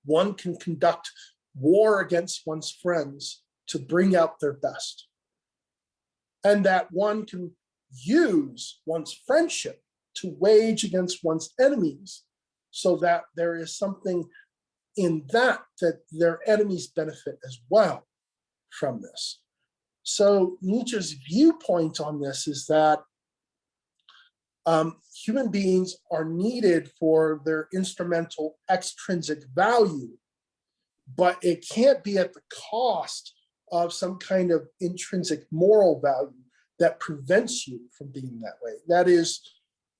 one can conduct war against one's friends to bring out their best. And that one can use one's friendship to wage against one's enemies, so that there is something in that their enemies benefit as well from this. So Nietzsche's viewpoint on this is that human beings are needed for their instrumental extrinsic value, but it can't be at the cost of some kind of intrinsic moral value that prevents you from being that way. That is,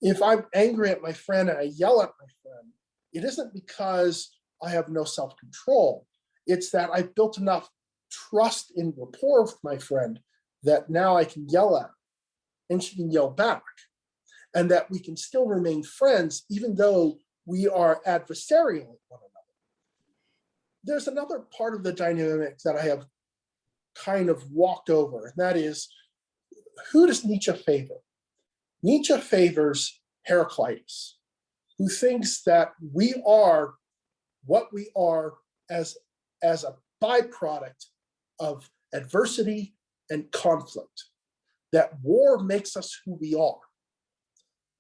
If I'm angry at my friend and I yell at my friend, it isn't because I have no self-control. It's that I've built enough trust and rapport with my friend that now I can yell at her and she can yell back, and that we can still remain friends even though we are adversarial with one another. There's another part of the dynamic that I have kind of walked over, and that is, who does Nietzsche favor? Nietzsche favors Heraclitus, who thinks that we are what we are as a byproduct of adversity and conflict, that war makes us who we are.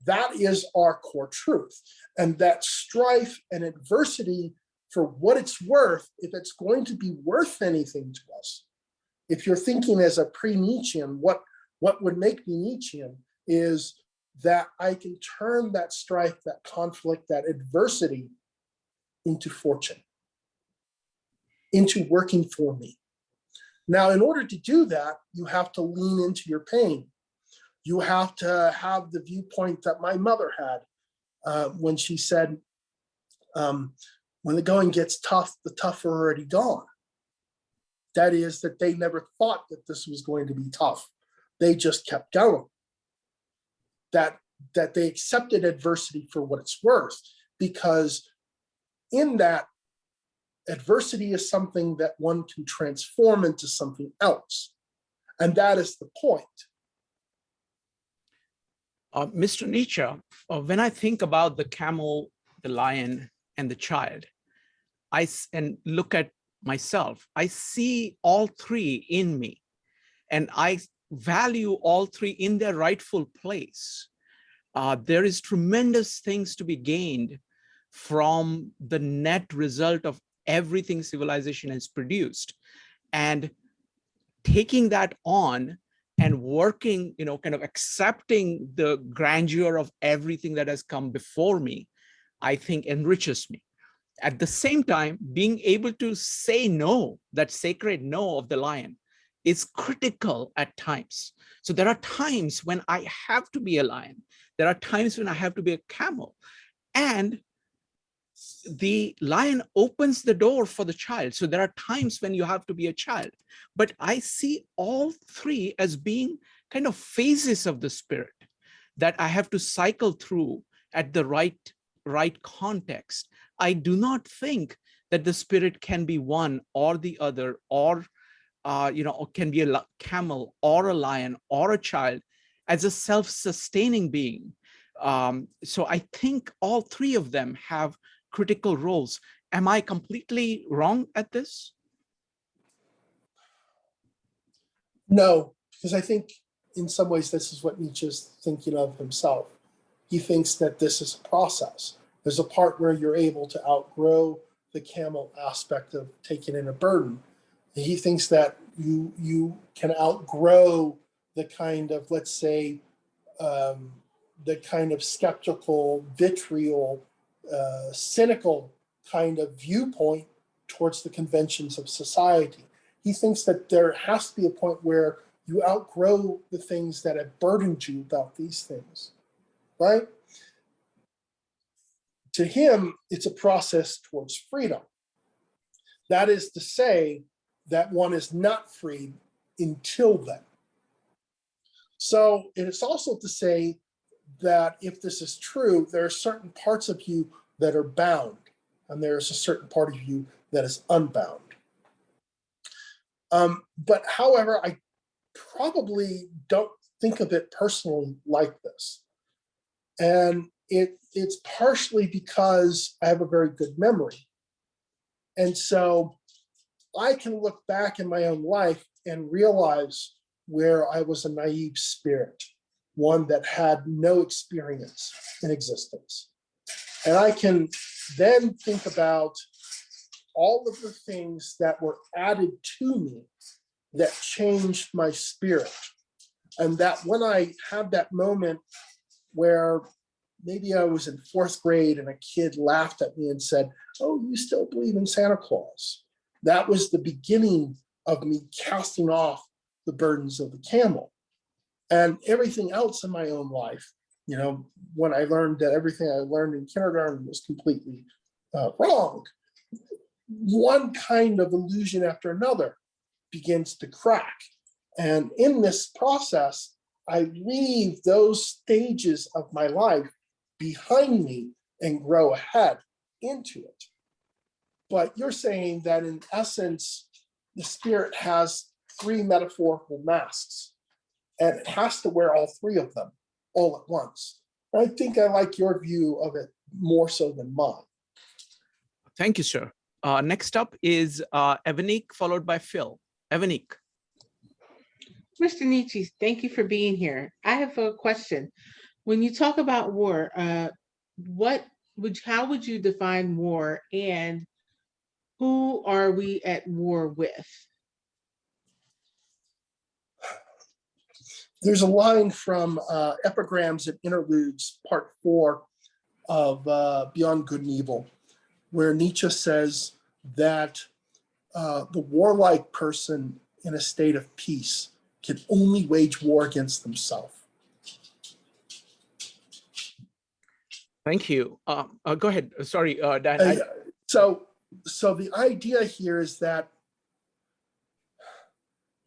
That is our core truth. And that strife and adversity, for what it's worth, if it's going to be worth anything to us, if you're thinking as a pre-Nietzschean, what would make me Nietzschean is that I can turn that strife, that conflict, that adversity into fortune, into working for me. Now, in order to do that, you have to lean into your pain. You have to have the viewpoint that my mother had when she said, when the going gets tough, the tough are already gone. That is, that they never thought that this was going to be tough. They just kept going. That they accepted adversity for what it's worth, because in that, adversity is something that one can transform into something else. And that is the point. Mr. Nietzsche, when I think about the camel, the lion, and the child, and look at myself, I see all three in me, and I value all three in their rightful place. There is tremendous things to be gained from the net result of everything civilization has produced, and taking that on and working, kind of accepting the grandeur of everything that has come before me, I think enriches me. At the same time, being able to say no, that sacred no of the lion, is critical at times. So there are times when I have to be a lion. There are times when I have to be a camel. And the lion opens the door for the child. So there are times when you have to be a child. But I see all three as being kind of phases of the spirit that I have to cycle through at the right context. I do not think that the spirit can be one or the other, or can be a camel or a lion or a child as a self-sustaining being. So I think all three of them have critical roles. Am I completely wrong at this? No, because I think in some ways this is what Nietzsche's thinking of himself. He thinks that this is a process. There's a part where you're able to outgrow the camel aspect of taking in a burden. He thinks that you can outgrow the kind of, let's say, the kind of skeptical, vitriol, cynical kind of viewpoint towards the conventions of society. He thinks that there has to be a point where you outgrow the things that have burdened you about these things, right? To him, it's a process towards freedom. That is to say that one is not free until then. So it is also to say that if this is true, there are certain parts of you that are bound, and there is a certain part of you that is unbound. But however, I probably don't think of it personally like this. And it's partially because I have a very good memory. And so I can look back in my own life and realize where I was a naive spirit, one that had no experience in existence. And I can then think about all of the things that were added to me that changed my spirit. And that when I had that moment where maybe I was in 4th grade and a kid laughed at me and said, "Oh, you still believe in Santa Claus?" That was the beginning of me casting off the burdens of the camel. And everything else in my own life You know, when I learned that everything I learned in kindergarten was completely wrong, one kind of illusion after another begins to crack. And in this process, I leave those stages of my life behind me and grow ahead into it. But you're saying that in essence, the spirit has three metaphorical masks, and it has to wear all three of them all at once. I think I like your view of it more so than mine. Thank you, sir. Next up is Evanik, followed by Phil. Evanik. Mr. Nietzsche, thank you for being here. I have a question. When you talk about war, how would you define war, and who are we at war with? There's a line from Epigrams and Interludes, part 4 of Beyond Good and Evil, where Nietzsche says that the warlike person in a state of peace can only wage war against themselves. Thank you. Go ahead. Sorry, Dan. So the idea here is that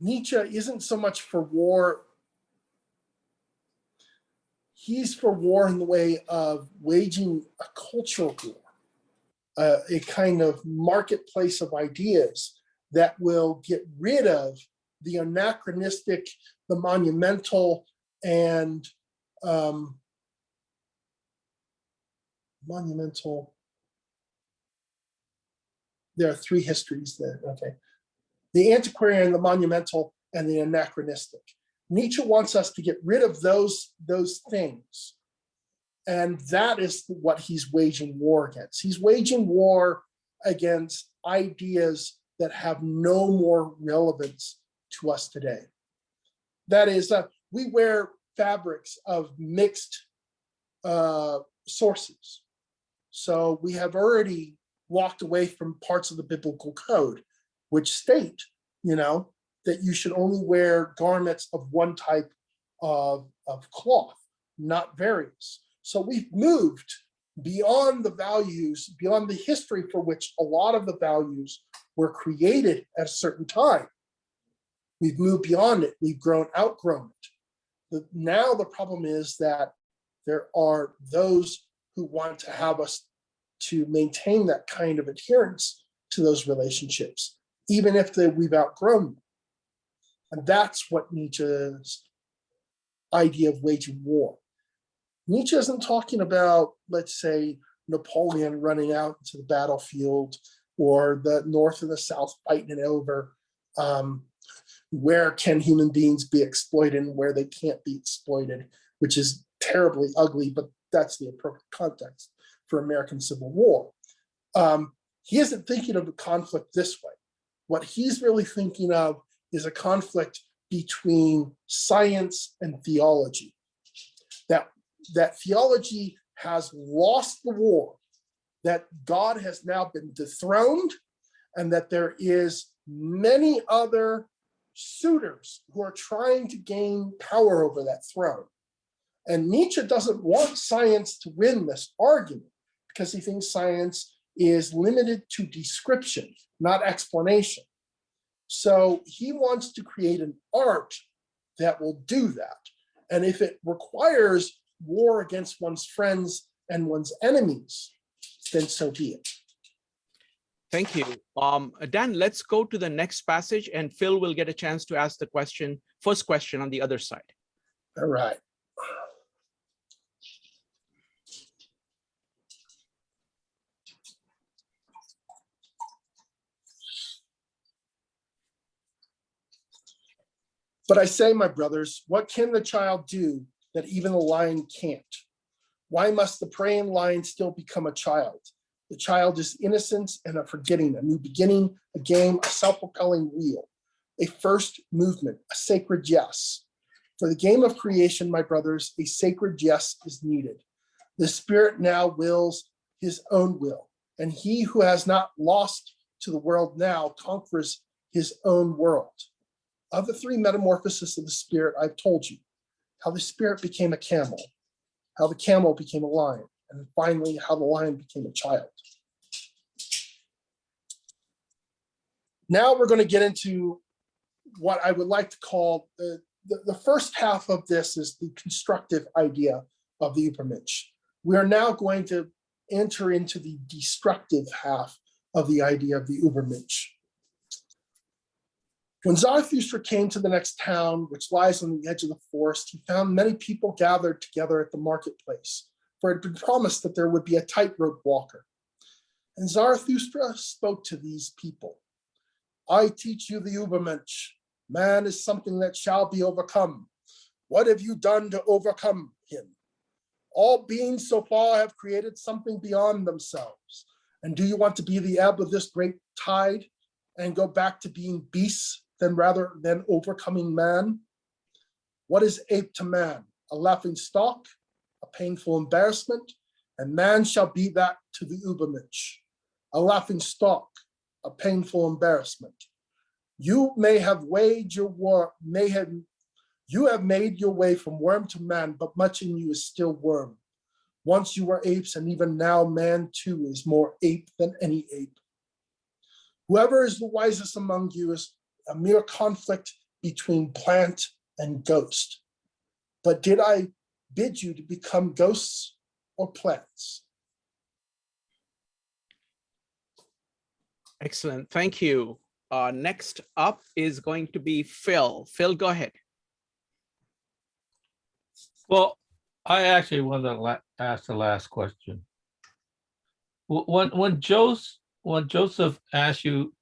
Nietzsche isn't so much for war. He's for war in the way of waging a cultural war, a kind of marketplace of ideas that will get rid of the anachronistic, the monumental, and monumental. There are three histories there, okay. The antiquarian, the monumental, and the anachronistic. Nietzsche wants us to get rid of those things. And that is what he's waging war against. He's waging war against ideas that have no more relevance to us today. That is, we wear fabrics of mixed sources. So we have already walked away from parts of the biblical code, which state, that you should only wear garments of one type of cloth, not various. So we've moved beyond the values, beyond the history for which a lot of the values were created at a certain time. We've moved beyond it. We've outgrown it. Now the problem is that there are those who want to have us to maintain that kind of adherence to those relationships, even if we've outgrown them. And that's what Nietzsche's idea of waging war. Nietzsche isn't talking about, let's say, Napoleon running out into the battlefield, or the North and the South fighting it over. Where can human beings be exploited and where they can't be exploited, which is terribly ugly, but that's the appropriate context for American Civil War. He isn't thinking of a conflict this way. What he's really thinking of is a conflict between science and theology. That theology has lost the war, that God has now been dethroned, and that there is many other suitors who are trying to gain power over that throne. And Nietzsche doesn't want science to win this argument because he thinks science is limited to description, not explanation. So he wants to create an art that will do that. And if it requires war against one's friends and one's enemies, then so be it. Thank you. Dan, let's go to the next passage, and Phil will get a chance to ask the first question on the other side. All right. But I say, my brothers, what can the child do that even the lion can't? Why must the preying lion still become a child? The child is innocence and a forgetting, a new beginning, a game, a self-propelling wheel, a first movement, a sacred yes. For the game of creation, my brothers, a sacred yes is needed. The spirit now wills his own will, and he who has not lost to the world now conquers his own world. Of the three metamorphoses of the spirit, I've told you how the spirit became a camel, how the camel became a lion, and finally how the lion became a child. Now we're going to get into what I would like to call the first half of this is the constructive idea of the Übermensch. We are now going to enter into the destructive half of the idea of the Übermensch. When Zarathustra came to the next town, which lies on the edge of the forest, he found many people gathered together at the marketplace, for it had been promised that there would be a tightrope walker. And Zarathustra spoke to these people. I teach you the Übermensch. Man is something that shall be overcome. What have you done to overcome him? All beings so far have created something beyond themselves. And do you want to be the ebb of this great tide and go back to being beasts rather than overcoming man? What is ape to man? A laughing stock, a painful embarrassment, and man shall be that to the Übermensch. A laughing stock, a painful embarrassment. You may have waged your war, you have made your way from worm to man, but much in you is still worm. Once you were apes, and even now man too is more ape than any ape. Whoever is the wisest among you is a mere conflict between plant and ghost. But did I bid you to become ghosts or plants? Excellent, thank you. Next up is going to be Phil. Phil, go ahead. Well, I actually want to ask the last question. When Joseph asked you,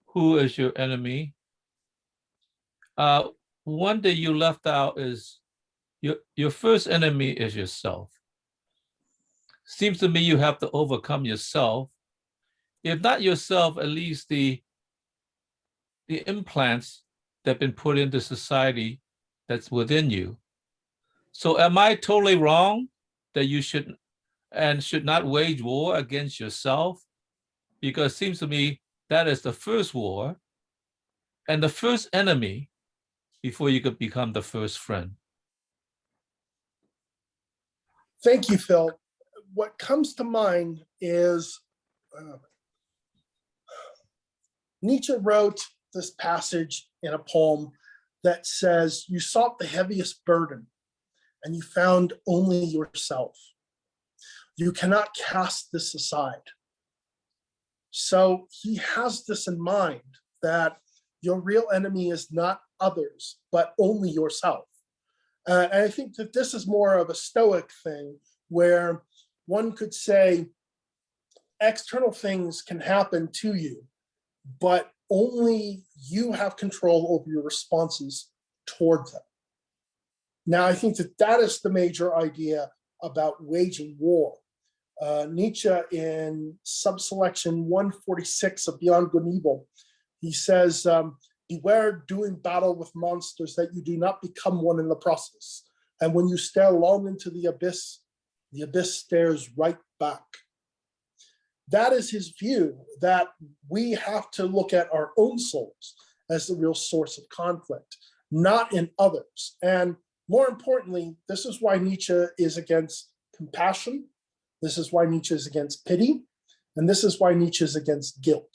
who is your enemy? One that you left out is your first enemy is yourself. Seems to me you have to overcome yourself. If not yourself, at least the implants that have been put into society that's within you. So am I totally wrong that you should not wage war against yourself? Because it seems to me that is the first war and the first enemy before you could become the first friend. Thank you, Phil. What comes to mind is Nietzsche wrote this passage in a poem that says, you sought the heaviest burden and you found only yourself. You cannot cast this aside. So he has this in mind, that your real enemy is not others, but only yourself. And I think that this is more of a Stoic thing, where one could say external things can happen to you, but only you have control over your responses toward them. Now, I think that that is the major idea about waging war. Nietzsche, in subselection 146 of Beyond Good and Evil, he says, beware doing battle with monsters that you do not become one in the process. And when you stare long into the abyss stares right back. That is his view, that we have to look at our own souls as the real source of conflict, not in others. And more importantly, this is why Nietzsche is against compassion. This is why Nietzsche is against pity. And this is why Nietzsche is against guilt.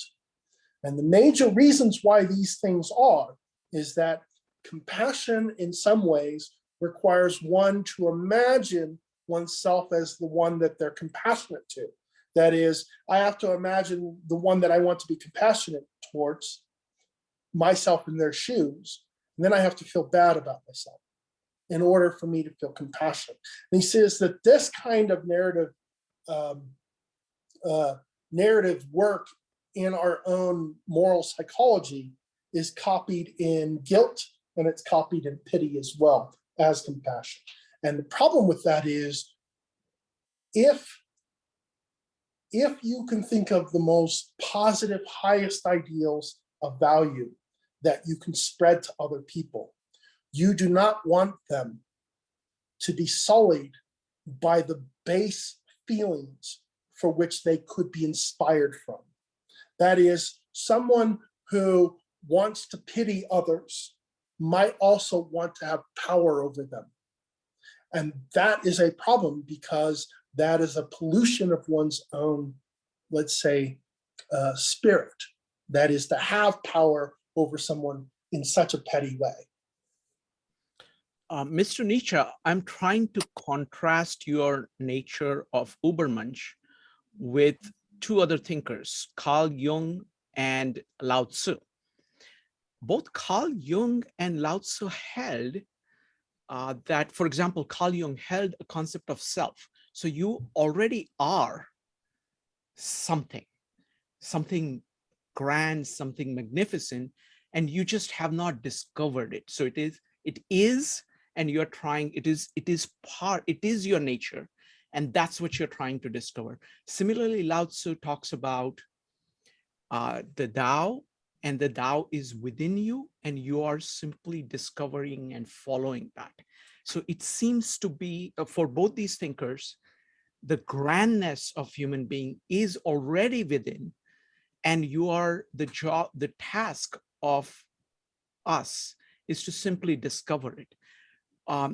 And the major reasons why these things are is that compassion in some ways requires one to imagine oneself as the one that they're compassionate to. That is, I have to imagine the one that I want to be compassionate towards, myself in their shoes, and then I have to feel bad about myself in order for me to feel compassionate. And he says that this kind of narrative work in our own moral psychology is copied in guilt, and it's copied in pity as well as compassion. And the problem with that is, if you can think of the most positive, highest ideals of value that you can spread to other people, you do not want them to be sullied by the base feelings for which they could be inspired from. That is, someone who wants to pity others might also want to have power over them. And that is a problem because that is a pollution of one's own, let's say, spirit. That is to have power over someone in such a petty way. Mr. Nietzsche, I'm trying to contrast your nature of Übermensch with two other thinkers, Carl Jung and Lao Tzu. Both Carl Jung and Lao Tzu held that, for example, Carl Jung held a concept of self. So you already are something grand, something magnificent, and you just have not discovered it. So it is, and you're trying, it is your nature, and that's what you're trying to discover. Similarly, Lao Tzu talks about the Tao, and the Tao is within you, and you are simply discovering and following that. So it seems to be, for both these thinkers, the grandness of human being is already within, and the task of us is to simply discover it.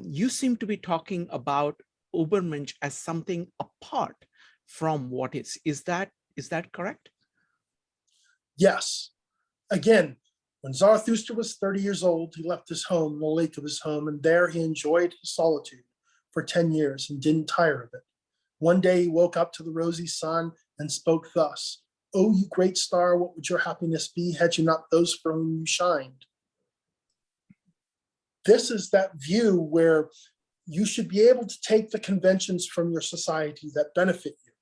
You seem to be talking about Übermensch as something apart from what is. Is that correct? Yes. Again, when Zarathustra was 30 years old, he left his home, the lake of his home, and there he enjoyed his solitude for 10 years and didn't tire of it. One day he woke up to the rosy sun and spoke thus: "Oh, you great star, what would your happiness be had you not those for whom you shined?" This is that view where you should be able to take the conventions from your society that benefit you,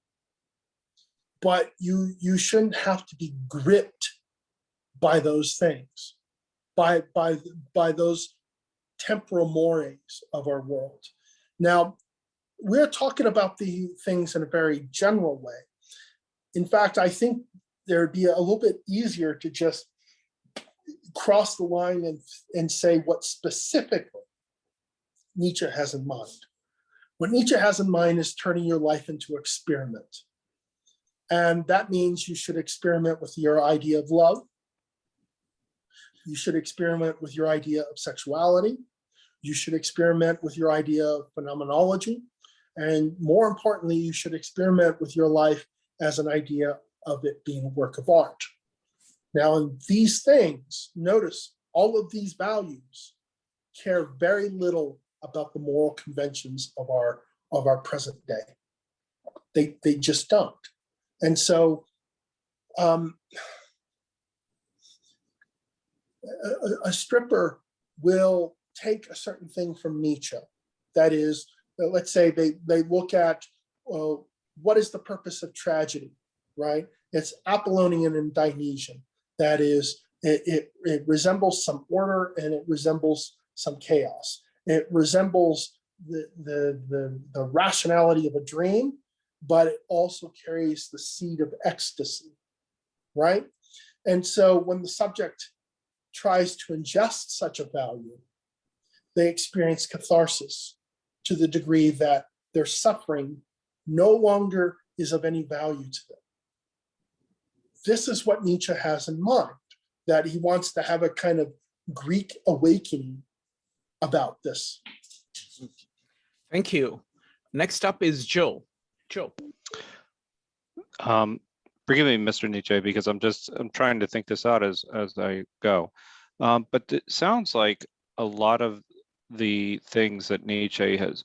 but you shouldn't have to be gripped by those things, by those temporal mores of our world. Now, we're talking about the things in a very general way. In fact, I think there'd be a little bit easier to just cross the line and say what specifically Nietzsche has in mind. What Nietzsche has in mind is turning your life into an experiment. And that means you should experiment with your idea of love. You should experiment with your idea of sexuality. You should experiment with your idea of phenomenology. And more importantly, you should experiment with your life as an idea of it being a work of art. Now, in these things, notice all of these values care very little about the moral conventions of our present day. They just don't. And so a stripper will take a certain thing from Nietzsche. That is, let's say they look at what is the purpose of tragedy, right? It's Apollonian and Dionysian. That is, it resembles some order and it resembles some chaos. It resembles the rationality of a dream, but it also carries the seed of ecstasy, right? And so when the subject tries to ingest such a value, they experience catharsis to the degree that their suffering no longer is of any value to them. This is what Nietzsche has in mind, that he wants to have a kind of Greek awakening about this. Thank you. Next up is Joe. Joe. Forgive me, Mr. Nietzsche, because I'm trying to think this out as I go. But it sounds like a lot of the things that Nietzsche has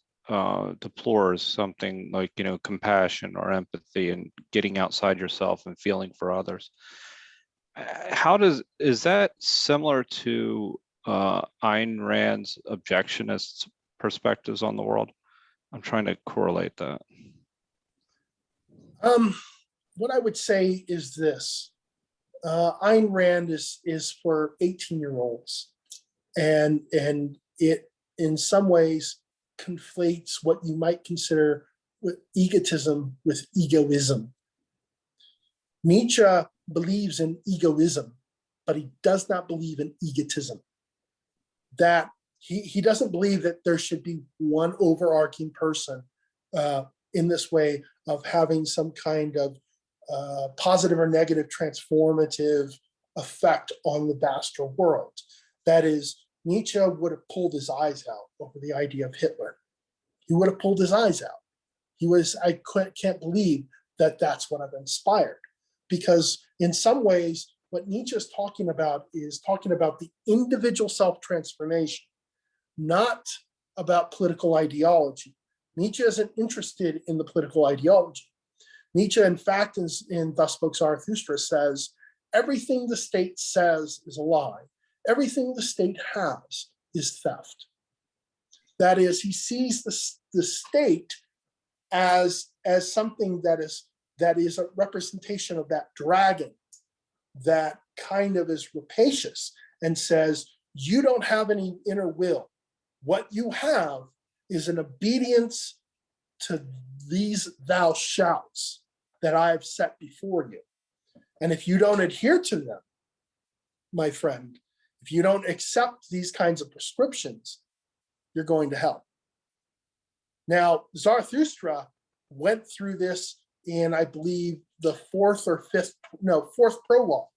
deplores, something like, compassion or empathy and getting outside yourself and feeling for others. Is that similar to Ayn Rand's objectionist perspectives on the world? I'm trying to correlate that. What I would say is this: Ayn Rand is for 18-year-olds, and it in some ways conflates what you might consider egotism with egoism. Nietzsche believes in egoism, but he does not believe in egotism. That he doesn't believe that there should be one overarching person in this way of having some kind of positive or negative transformative effect on the vaster world. That is, Nietzsche would have pulled his eyes out over the idea of Hitler. He would have pulled his eyes out. I can't believe that that's what I've inspired. Because in some ways, what Nietzsche is talking about the individual self-transformation, not about political ideology. Nietzsche isn't interested in the political ideology. Nietzsche, in fact, in Thus Spoke Zarathustra, says, everything the state says is a lie. Everything the state has is theft. That is, he sees the state as something that is a representation of that dragon that kind of is rapacious and says, you don't have any inner will. What you have is an obedience to these thou shouts that I have set before you. And if you don't adhere to them, my friend, if you don't accept these kinds of prescriptions, you're going to hell. Now, Zarathustra went through this in, I believe, the fourth prologue,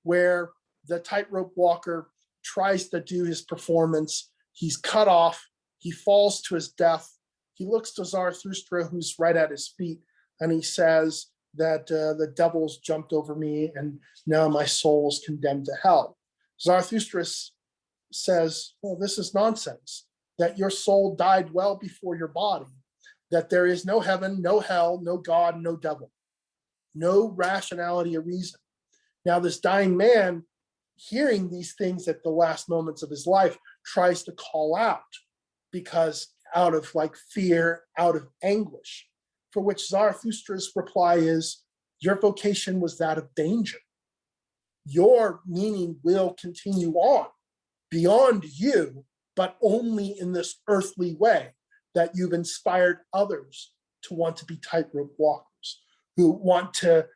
where the tightrope walker tries to do his performance. He's cut off. He falls to his death. He looks to Zarathustra, who's right at his feet, and he says that the devil's jumped over me, and now my soul is condemned to hell. Zarathustra says, well, this is nonsense, that your soul died well before your body, that there is no heaven, no hell, no God, no devil, no rationality or reason. Now, this dying man, hearing these things at the last moments of his life, tries to call out, because out of fear, out of anguish, for which Zarathustra's reply is, your vocation was that of danger. Your meaning will continue on beyond you, but only in this earthly way, that you've inspired others to want to be tightrope walkers, who want to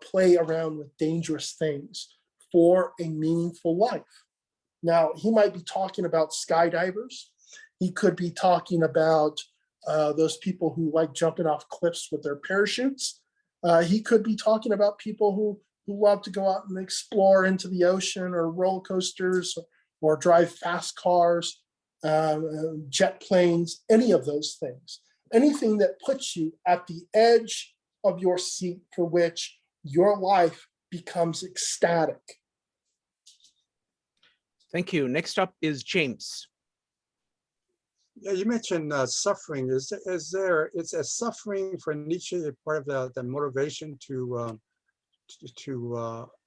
play around with dangerous things for a meaningful life. Now, he might be talking about skydivers. He could be talking about those people who like jumping off cliffs with their parachutes. He could be talking about people who love to go out and explore into the ocean, or roller coasters, or drive fast cars, jet planes, any of those things. Anything that puts you at the edge of your seat, for which your life becomes ecstatic. Thank you. Next up is James. Yeah, you mentioned suffering. Is a suffering for Nietzsche a part of the motivation to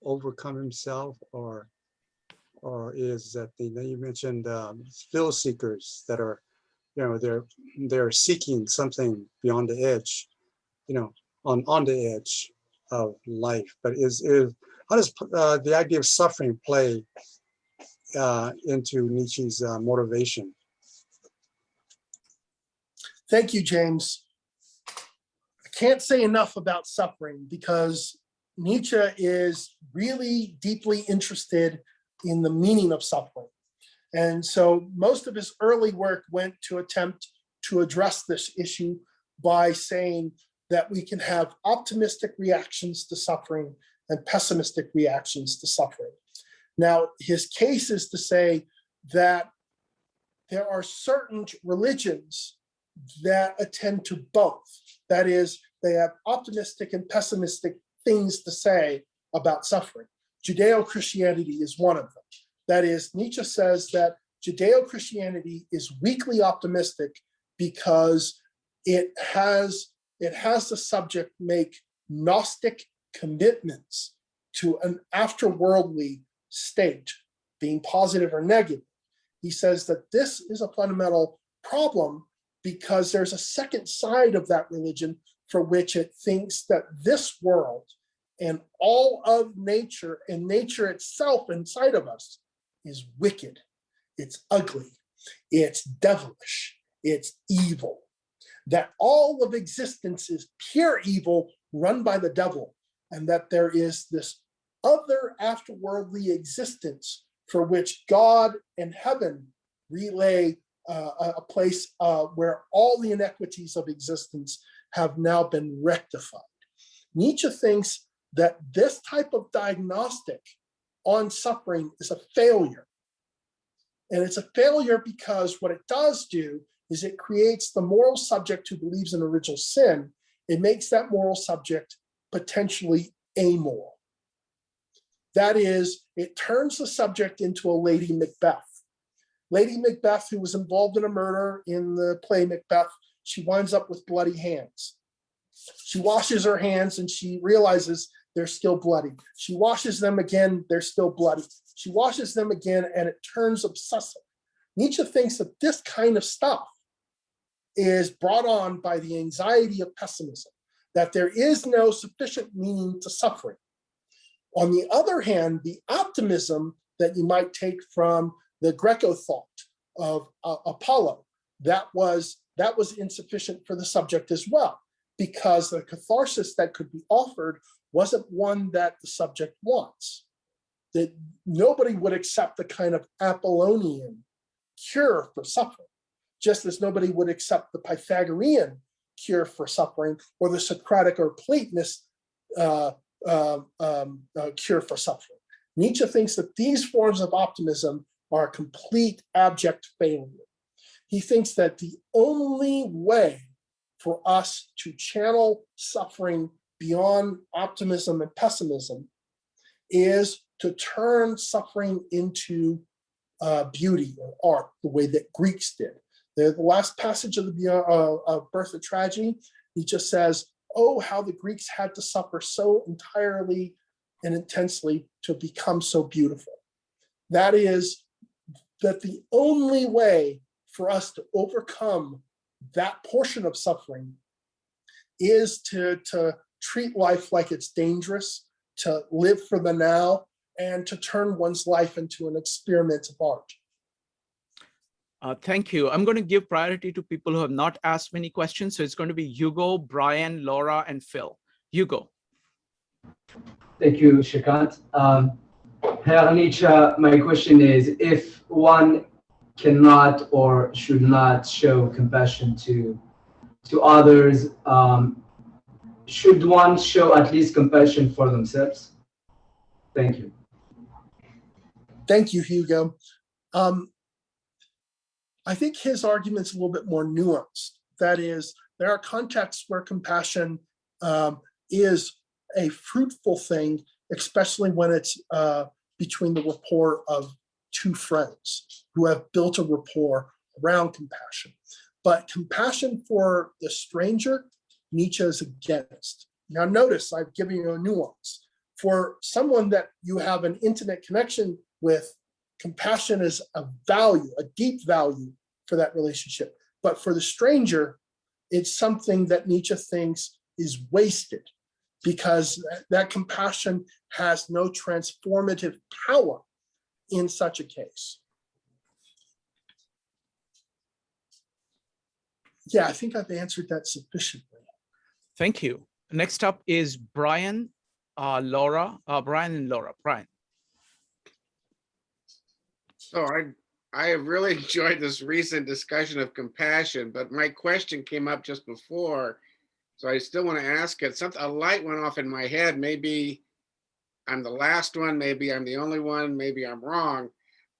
overcome himself, or is that you mentioned thrill seekers that are, they're seeking something beyond the edge, on the edge of life. But how does the idea of suffering play into Nietzsche's motivation? Thank you, James. I can't say enough about suffering, because Nietzsche is really deeply interested in the meaning of suffering. And so most of his early work went to attempt to address this issue by saying that we can have optimistic reactions to suffering and pessimistic reactions to suffering. Now, his case is to say that there are certain religions that attend to both. That is, they have optimistic and pessimistic things to say about suffering. Judeo-Christianity is one of them. That is, Nietzsche says that Judeo-Christianity is weakly optimistic because it has the subject make Gnostic commitments to an afterworldly state, being positive or negative. He says that this is a fundamental problem, because there's a second side of that religion for which it thinks that this world and all of nature, and nature itself inside of us, is wicked, it's ugly, it's devilish, it's evil. That all of existence is pure evil run by the devil, and that there is this other afterworldly existence for which God and heaven relay a place where all the inequities of existence have now been rectified. Nietzsche thinks that this type of diagnostic on suffering is a failure. And it's a failure because what it does do is it creates the moral subject who believes in original sin. It makes that moral subject potentially amoral. That is, it turns the subject into a Lady Macbeth. Lady Macbeth, who was involved in a murder in the play Macbeth, she winds up with bloody hands. She washes her hands and she realizes they're still bloody. She washes them again, they're still bloody. She washes them again and it turns obsessive. Nietzsche thinks that this kind of stuff is brought on by the anxiety of pessimism, that there is no sufficient meaning to suffering. On the other hand, the optimism that you might take from the Greco thought of Apollo, that was insufficient for the subject as well, because the catharsis that could be offered wasn't one that the subject wants. That nobody would accept the kind of Apollonian cure for suffering, just as nobody would accept the Pythagorean cure for suffering or the Socratic or Platonist cure for suffering. Nietzsche thinks that these forms of optimism are a complete abject failure. He thinks that the only way for us to channel suffering beyond optimism and pessimism is to turn suffering into beauty or art, the way that Greeks did. The last passage of the Birth of Tragedy, Nietzsche says, oh, how the Greeks had to suffer so entirely and intensely to become so beautiful. That is, that the only way for us to overcome that portion of suffering is to treat life like it's dangerous, to live for the now, and to turn one's life into an experiment of art. Thank you. I'm going to give priority to people who have not asked many questions. So it's going to be Hugo, Brian, Laura, and Phil. Hugo. Thank you, Shrikant. Herr Nietzsche, my question is, if one cannot or should not show compassion to others, should one show at least compassion for themselves? Thank you. Thank you, Hugo. I think his argument's a little bit more nuanced. That is, there are contexts where compassion is a fruitful thing, especially when it's between the rapport of two friends who have built a rapport around compassion. But compassion for the stranger, Nietzsche is against. Now notice, I've given you a nuance. For someone that you have an intimate connection with, compassion is a value, a deep value for that relationship. But for the stranger, it's something that Nietzsche thinks is wasted because that compassion has no transformative power in such a case. Yeah, I think I've answered that sufficiently. Thank you. Next up is Brian, Laura, Brian and Laura. Brian. So I have really enjoyed this recent discussion of compassion, but my question came up just before, so I still want to ask it. A light went off in my head. Maybe I'm the last one, maybe I'm the only one, maybe I'm wrong,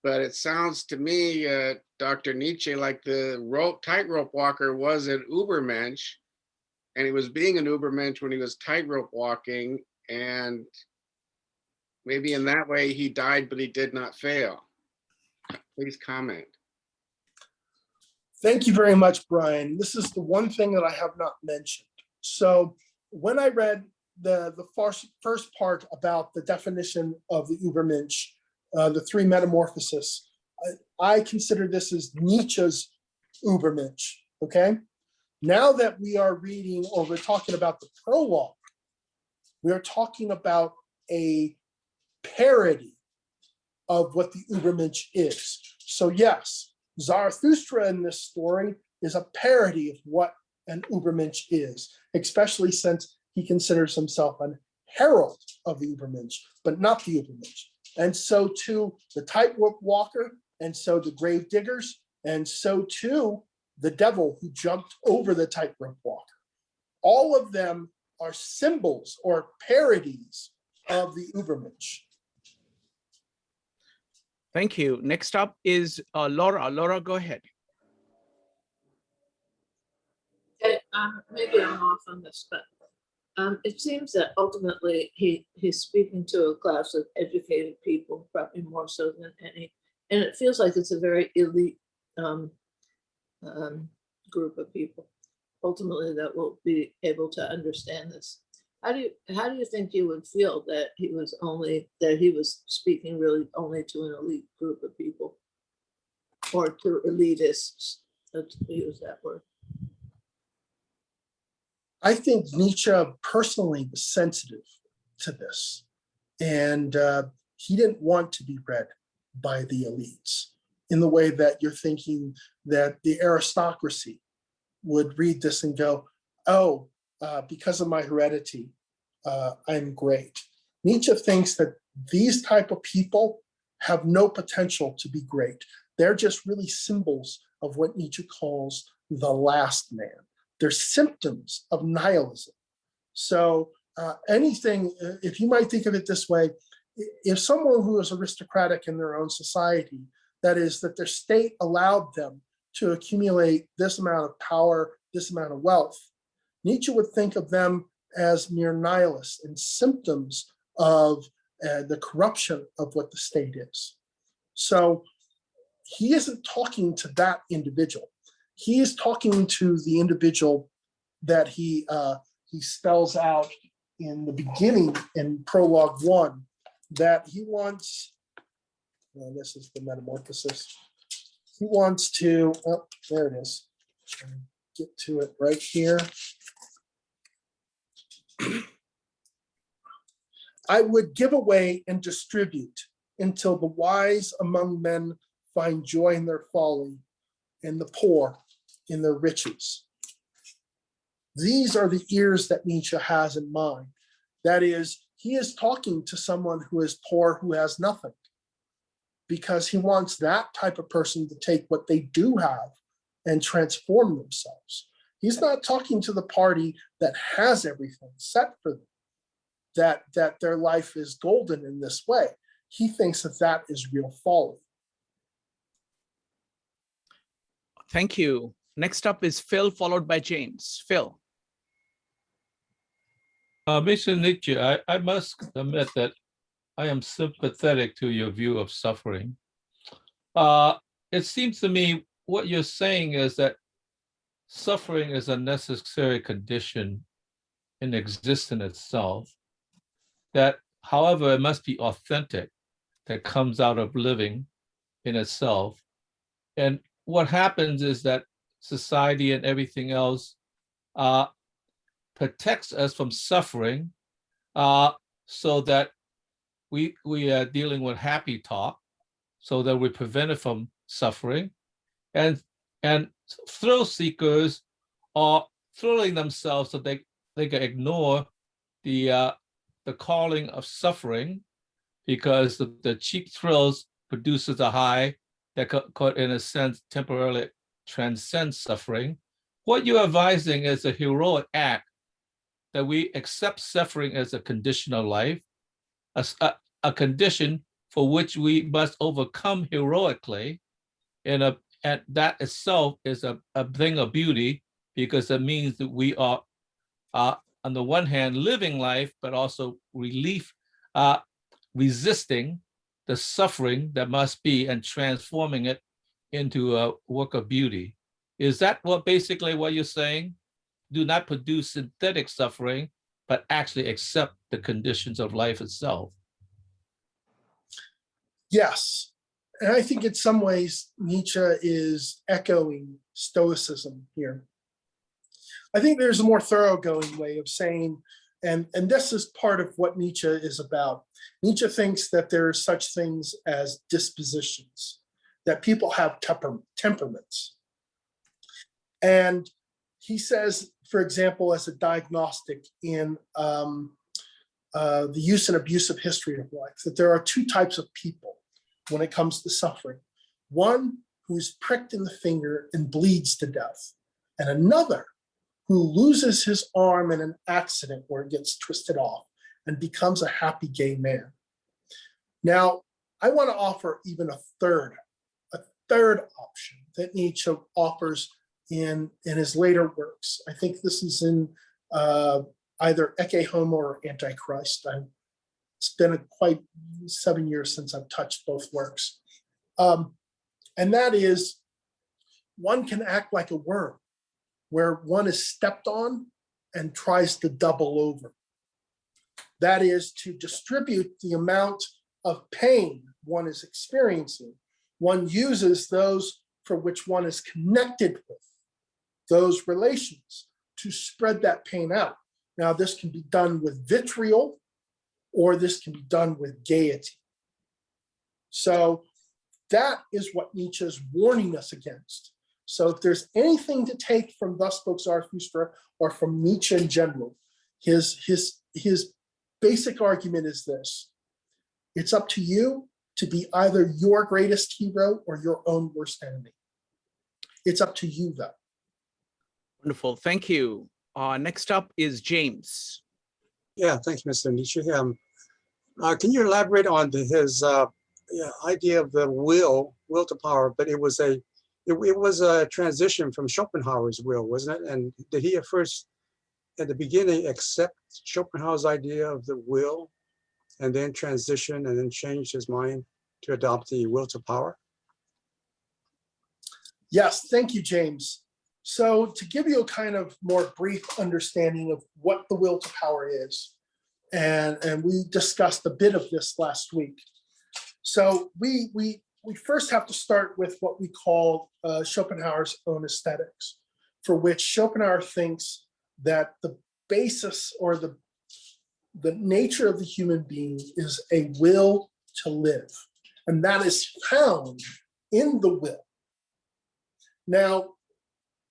but it sounds to me, Dr. Nietzsche, like the tightrope walker was an Übermensch, and he was being an Übermensch when he was tightrope walking, and maybe in that way he died, but he did not fail. Please comment. Thank you very much, Brian. This is the one thing that I have not mentioned. So when I read the first part about the definition of the Übermensch, the three metamorphoses, I consider this as Nietzsche's Übermensch, okay? Now that we are reading, or we're talking about the prologue, we are talking about a parody of what the Übermensch is. So yes, Zarathustra in this story is a parody of what an Übermensch is, especially since he considers himself an herald of the Übermensch, but not the Übermensch. And so too the tightrope walker, and so the grave diggers, and so too the devil who jumped over the tightrope walker. All of them are symbols or parodies of the Übermensch. Thank you. Next up is Laura. Laura, go ahead. maybe I'm off on this, but it seems that ultimately he's speaking to a class of educated people, probably more so than any, and it feels like it's a very elite group of people, ultimately, that will be able to understand this. How do you think you would feel that he was speaking really only to an elite group of people, or to elitists? Let's use that word. I think Nietzsche personally was sensitive to this, and he didn't want to be read by the elites in the way that you're thinking that the aristocracy would read this and go, oh, because of my heredity, I'm great. Nietzsche thinks that these type of people have no potential to be great. They're just really symbols of what Nietzsche calls the last man. They're symptoms of nihilism. So anything, if you might think of it this way, if someone who is aristocratic in their own society, that is, that their state allowed them to accumulate this amount of power, this amount of wealth, Nietzsche would think of them as mere nihilists and symptoms of the corruption of what the state is. So he isn't talking to that individual. He is talking to the individual that he spells out in the beginning in prologue 1, that he wants, well, this is the metamorphosis. He wants to, oh, there it is. Get to it right here. I would give away and distribute until the wise among men find joy in their folly and the poor in their riches. These are the ears that Nietzsche has in mind. That is, he is talking to someone who is poor, who has nothing, because he wants that type of person to take what they do have and transform themselves. He's not talking to the party that has everything set for them, that their life is golden in this way. He thinks that that is real folly. Thank you. Next up is Phil, followed by James. Phil. Mr. Nietzsche, I must admit that I am sympathetic to your view of suffering. It seems to me what you're saying is that suffering is a necessary condition in existence itself, that however it must be authentic, that comes out of living in itself. And what happens is that society and everything else protects us from suffering, so that we are dealing with happy talk, so that we're prevented from suffering. And thrill seekers are thrilling themselves so they can ignore the calling of suffering, because the cheap thrills produces a high that could, in a sense, temporarily transcend suffering. What you're advising is a heroic act, that we accept suffering as a condition of life, a condition for which we must overcome heroically, and that itself is a thing of beauty, because it means that we are, on the one hand, living life, but also resisting the suffering that must be and transforming it into a work of beauty. Is that basically what you're saying? Do not produce synthetic suffering, but actually accept the conditions of life itself. Yes. And I think in some ways, Nietzsche is echoing Stoicism here. I think there's a more thoroughgoing way of saying, and this is part of what Nietzsche is about. Nietzsche thinks that there are such things as dispositions, that people have temperaments. And he says, for example, as a diagnostic in the use and abuse of history of life, that there are two types of people when it comes to suffering. One who's pricked in the finger and bleeds to death, and another who loses his arm in an accident where it gets twisted off and becomes a happy gay man. Now, I want to offer even a third option that Nietzsche offers in his later works. I think this is in either Ecce Homo or Antichrist. It's been quite 7 years since I've touched both works. And that is, one can act like a worm, where one is stepped on and tries to double over. That is, to distribute the amount of pain one is experiencing. One uses those for which one is connected with, those relations, to spread that pain out. Now, this can be done with vitriol, or this can be done with gaiety. So that is what Nietzsche is warning us against. So if there's anything to take from Thus Spoke Zarathustra, or from Nietzsche in general, his basic argument is this: it's up to you to be either your greatest hero or your own worst enemy. It's up to you, though. Wonderful, thank you. Next up is James. Yeah, thank you, Mr. Nietzsche. Can you elaborate on his idea of the will to power? But it was a transition from Schopenhauer's will, wasn't it? And did he at first, at the beginning, accept Schopenhauer's idea of the will, and then transition and then change his mind to adopt the will to power? Yes, thank you, James. So to give you a kind of more brief understanding of what the will to power is, and we discussed a bit of this last week. So we first have to start with what we call Schopenhauer's own aesthetics, for which Schopenhauer thinks that the basis or the nature of the human being is a will to live, and that is found in the will. Now,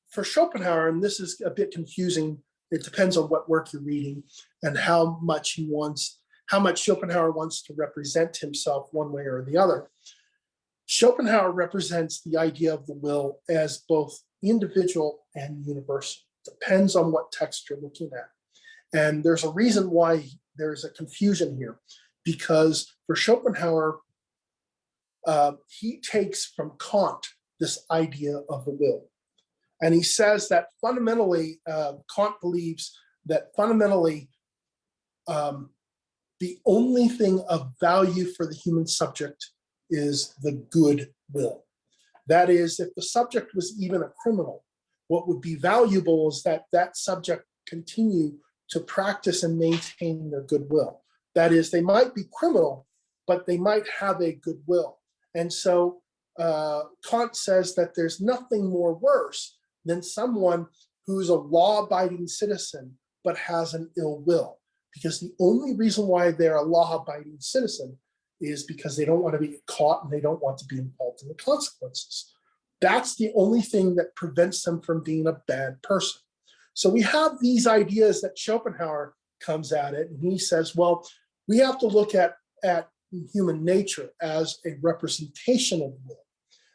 for Schopenhauer, and this is a bit confusing, it depends on what work you're reading and how much Schopenhauer wants to represent himself one way or the other. Schopenhauer represents the idea of the will as both individual and universal. Depends on what text you're looking at. And there's a reason why there's a confusion here, because for Schopenhauer, he takes from Kant this idea of the will. And he says that fundamentally, Kant believes that fundamentally, the only thing of value for the human subject is the good will. That is, if the subject was even a criminal, what would be valuable is that that subject continue to practice and maintain their goodwill. That is, they might be criminal, but they might have a goodwill. And so Kant says that there's nothing more worse than someone who's a law-abiding citizen but has an ill will, because the only reason why they're a law-abiding citizen is because they don't want to be caught and they don't want to be involved in the consequences. That's the only thing that prevents them from being a bad person. So we have these ideas that Schopenhauer comes at it, and he says, well, we have to look at human nature as a representation of will.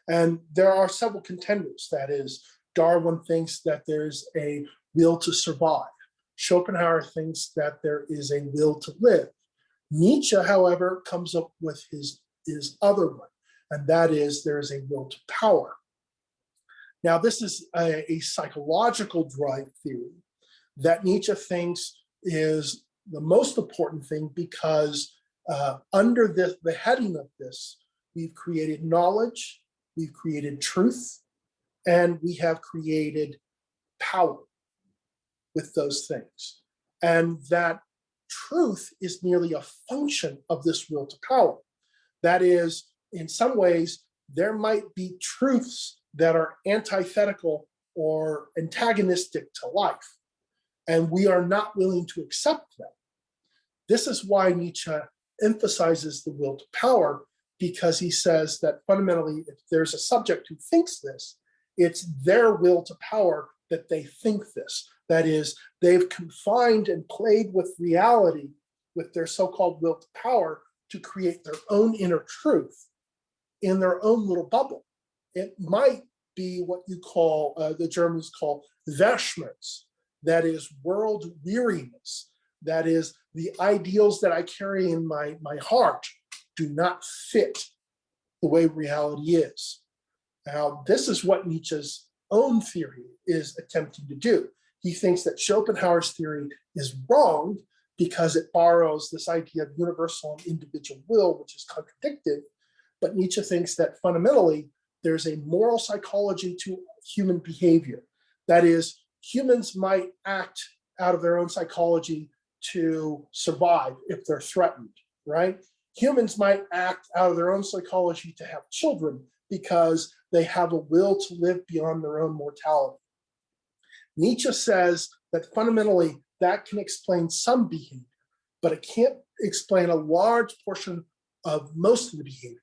And there are several contenders. That is, Darwin thinks that there's a will to survive. Schopenhauer thinks that there is a will to live. Nietzsche, however, comes up with his other one, and that is there is a will to power. Now, this is a psychological drive theory that Nietzsche thinks is the most important thing, because under the heading of this, we've created knowledge, we've created truth, and we have created power with those things. And that truth is merely a function of this will to power. That is, in some ways, there might be truths that are antithetical or antagonistic to life, and we are not willing to accept them. This is why Nietzsche emphasizes the will to power, because he says that fundamentally, if there's a subject who thinks this, it's their will to power that they think this. That is, they've confined and played with reality with their so-called will to power to create their own inner truth in their own little bubble. It might be what you call, the Germans call Vermens, that is world weariness. That is, the ideals that I carry in my heart do not fit the way reality is. Now, this is what Nietzsche's own theory is attempting to do. He thinks that Schopenhauer's theory is wrong because it borrows this idea of universal and individual will, which is contradictory. But Nietzsche thinks that fundamentally there's a moral psychology to human behavior. That is, humans might act out of their own psychology to survive if they're threatened, right? Humans might act out of their own psychology to have children because they have a will to live beyond their own mortality. Nietzsche says that fundamentally that can explain some behavior, but it can't explain a large portion of most of the behavior.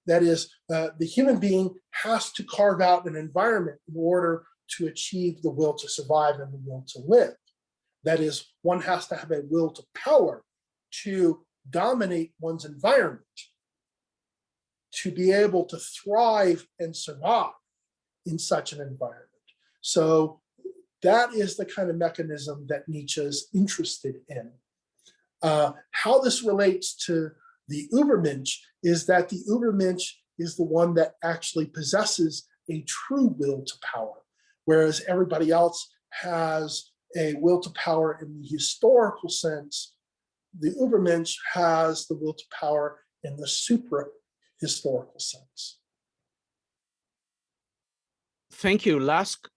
That is, the human being has to carve out an environment in order to achieve the will to survive and the will to live. That is, one has to have a will to power to dominate one's environment, to be able to thrive and survive in such an environment. So that is the kind of mechanism that Nietzsche is interested in. How this relates to the Übermensch is that the Übermensch is the one that actually possesses a true will to power, whereas everybody else has a will to power in the historical sense. The Übermensch has the will to power in the supra-historical sense. Thank you. Last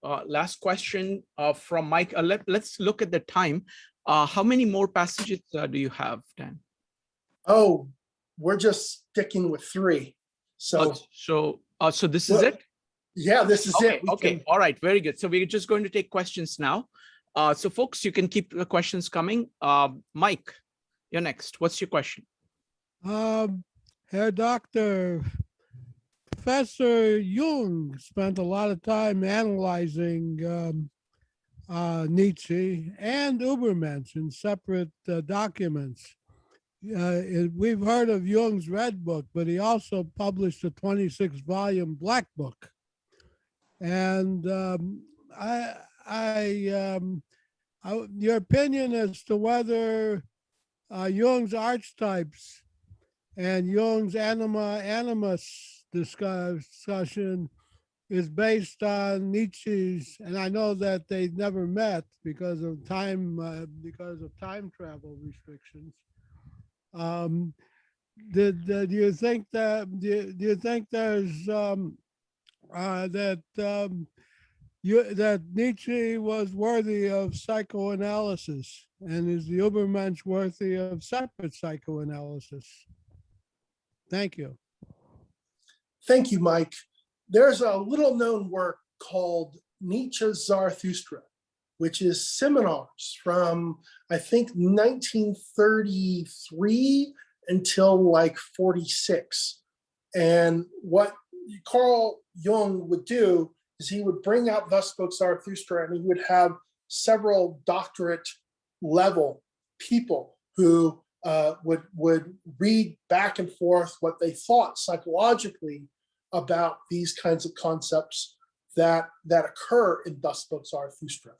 question from Mike. Let's look at the time. How many more passages do you have, Dan? Oh, we're just sticking with 3. So, so this is it? Yeah, this is okay, it. Okay, all right, very good. So we're just going to take questions now. So folks, you can keep the questions coming. Mike, you're next. What's your question? Herr Doctor, Professor Jung spent a lot of time analyzing Nietzsche and Übermensch in separate documents. We've heard of Jung's Red Book, but he also published a 26-volume Black Book. And your opinion as to whether Jung's archetypes and Jung's animus discussion is based on Nietzsche's, and I know that they never met because of time travel restrictions. Do you think that there's that Nietzsche was worthy of psychoanalysis, and is the Übermensch worthy of separate psychoanalysis? Thank you. Thank you, Mike. There's a little known work called Nietzsche's Zarathustra, which is seminars from, I think, 1933 until like 46. And what Carl Jung would do is he would bring out Thus Spoke Zarathustra, and he would have several doctorate level people who would read back and forth what they thought psychologically about these kinds of concepts that occur in Thus Spoke Zarathustra.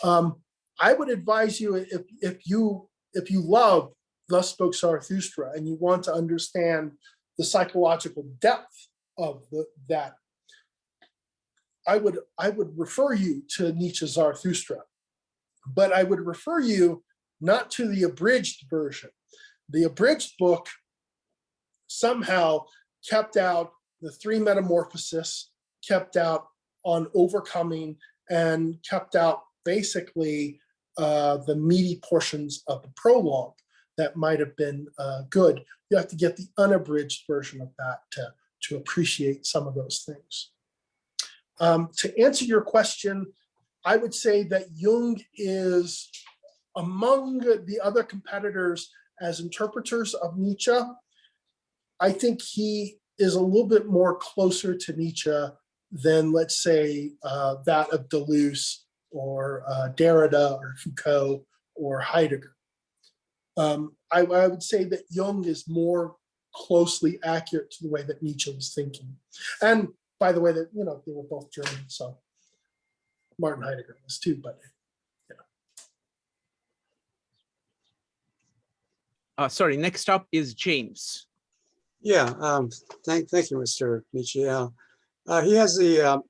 I would advise you, if you love Thus Spoke Zarathustra and you want to understand the psychological depth of that, I would refer you to Nietzsche's Zarathustra, but I would refer you not to the abridged version. The abridged book somehow kept out the 3 metamorphoses, kept out on overcoming, and kept out basically the meaty portions of the prologue that might have been good. You have to get the unabridged version of that to appreciate some of those things. To answer your question, I would say that Jung is among the other competitors as interpreters of Nietzsche. I think he is a little bit more closer to Nietzsche than, let's say, that of Deleuze or Derrida or Foucault or Heidegger. I would say that Jung is more closely accurate to the way that Nietzsche was thinking. And by the way, that they were both German, so Martin Heidegger was too, but sorry, next up is James. Yeah, thank you, Mr. Nietzsche. He has the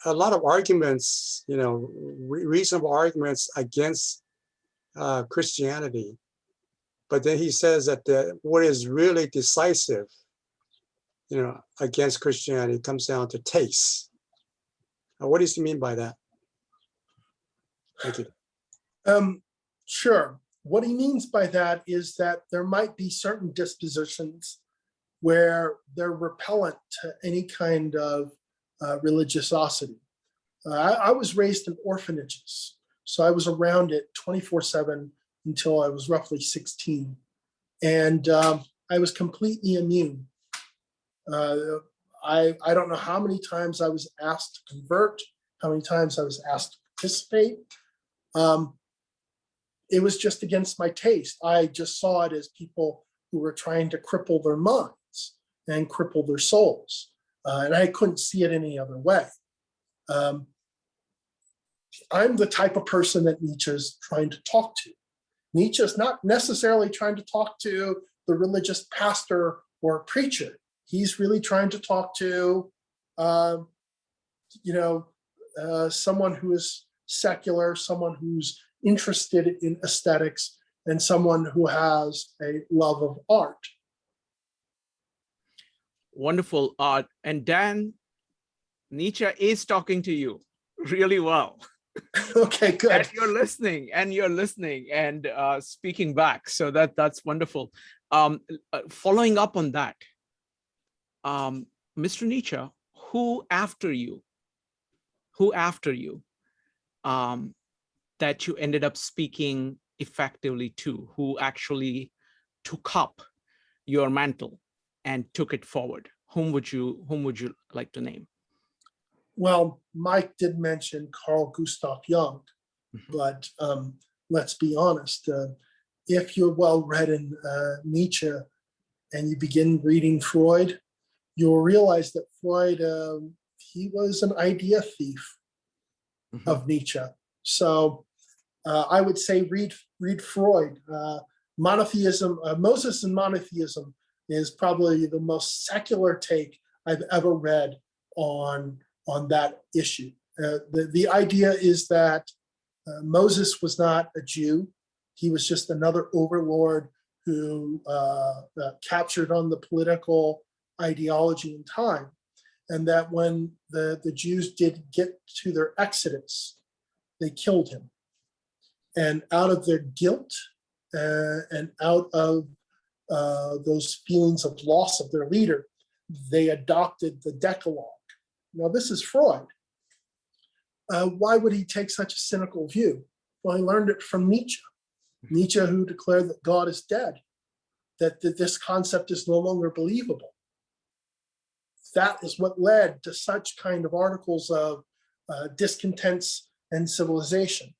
a lot of arguments, reasonable arguments against Christianity. But then he says that what is really decisive, against Christianity comes down to taste. What does he mean by that? Thank you. Sure. What he means by that is that there might be certain dispositions where they're repellent to any kind of religiosity. I was raised in orphanages, so I was around it 24/7 until I was roughly 16. And I was completely immune. I don't know how many times I was asked to convert, how many times I was asked to participate. It was just against my taste. I just saw it as people who were trying to cripple their minds and cripple their souls. And I couldn't see it any other way. I'm the type of person that Nietzsche's trying to talk to. Nietzsche's not necessarily trying to talk to the religious pastor or preacher. He's really trying to talk to, someone who is secular, someone who's interested in aesthetics, and someone who has a love of art. Wonderful art. And Dan, Nietzsche is talking to you really well. Okay, good. And you're listening and speaking back. So that's wonderful. Following up on that, Mr. Nietzsche, who after you that you ended up speaking effectively to, who actually took up your mantle and took it forward? Whom would you like to name? Well, Mike did mention Carl Gustav Jung, but let's be honest. If you're well read in Nietzsche and you begin reading Freud, you'll realize that Freud, he was an idea thief of Nietzsche. So I would say read Freud. Monotheism, Moses and monotheism is probably the most secular take I've ever read on that issue. The idea is that Moses was not a Jew. He was just another overlord who captured on the political ideology in time. And that when the Jews did get to their exodus, they killed him. And out of their guilt and out of those feelings of loss of their leader, they adopted the Decalogue. Now, this is Freud. Why would he take such a cynical view? Well, he learned it from Nietzsche. Nietzsche, who declared that God is dead, that this concept is no longer believable. That is what led to such kind of articles of discontents and civilization.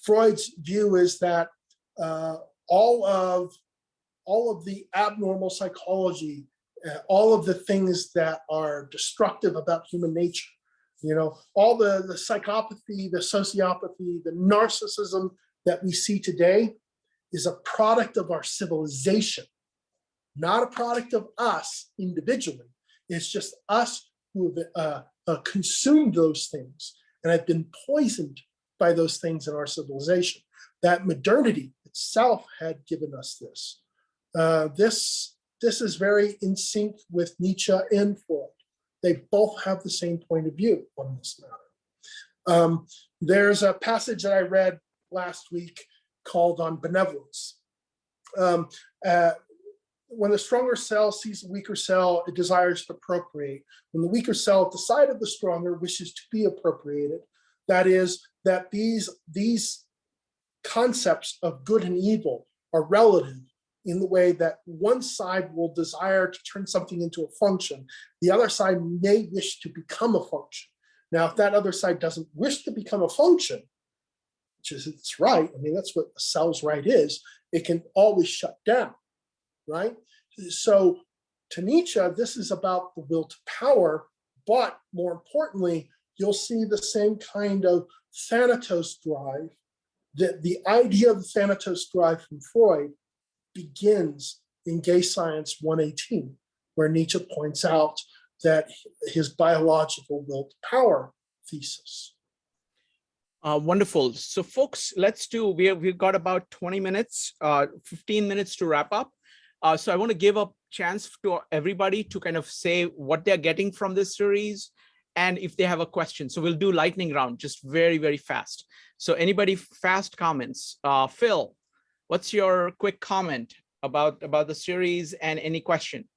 Freud's view is that all of the abnormal psychology, all of the things that are destructive about human nature, all the psychopathy, the sociopathy, the narcissism that we see today is a product of our civilization, not a product of us individually. It's just us who have consumed those things and have been poisoned by those things in our civilization. That modernity itself had given us this. This is very in sync with Nietzsche and Freud. They both have the same point of view on this matter. There's a passage that I read last week called On Benevolence. When the stronger cell sees the weaker cell, it desires to procreate. When the weaker cell at the side of the stronger wishes to be appropriated, that is, that these concepts of good and evil are relative in the way that one side will desire to turn something into a function. The other side may wish to become a function. Now, if that other side doesn't wish to become a function, which is its right, I mean, that's what a cell's right is, it can always shut down, right? So to Nietzsche, this is about the will to power, but more importantly, you'll see the same kind of thanatos drive. The idea of the thanatos drive from Freud begins in Gay Science 118, where Nietzsche points out that his biological will to power thesis. Wonderful. So folks, we've got about 20 minutes, 15 minutes to wrap up. So I want to give a chance to everybody to kind of say what they're getting from this series and if they have a question. So we'll do lightning round, just very, very fast. So anybody fast comments? Phil, what's your quick comment about the series and any question?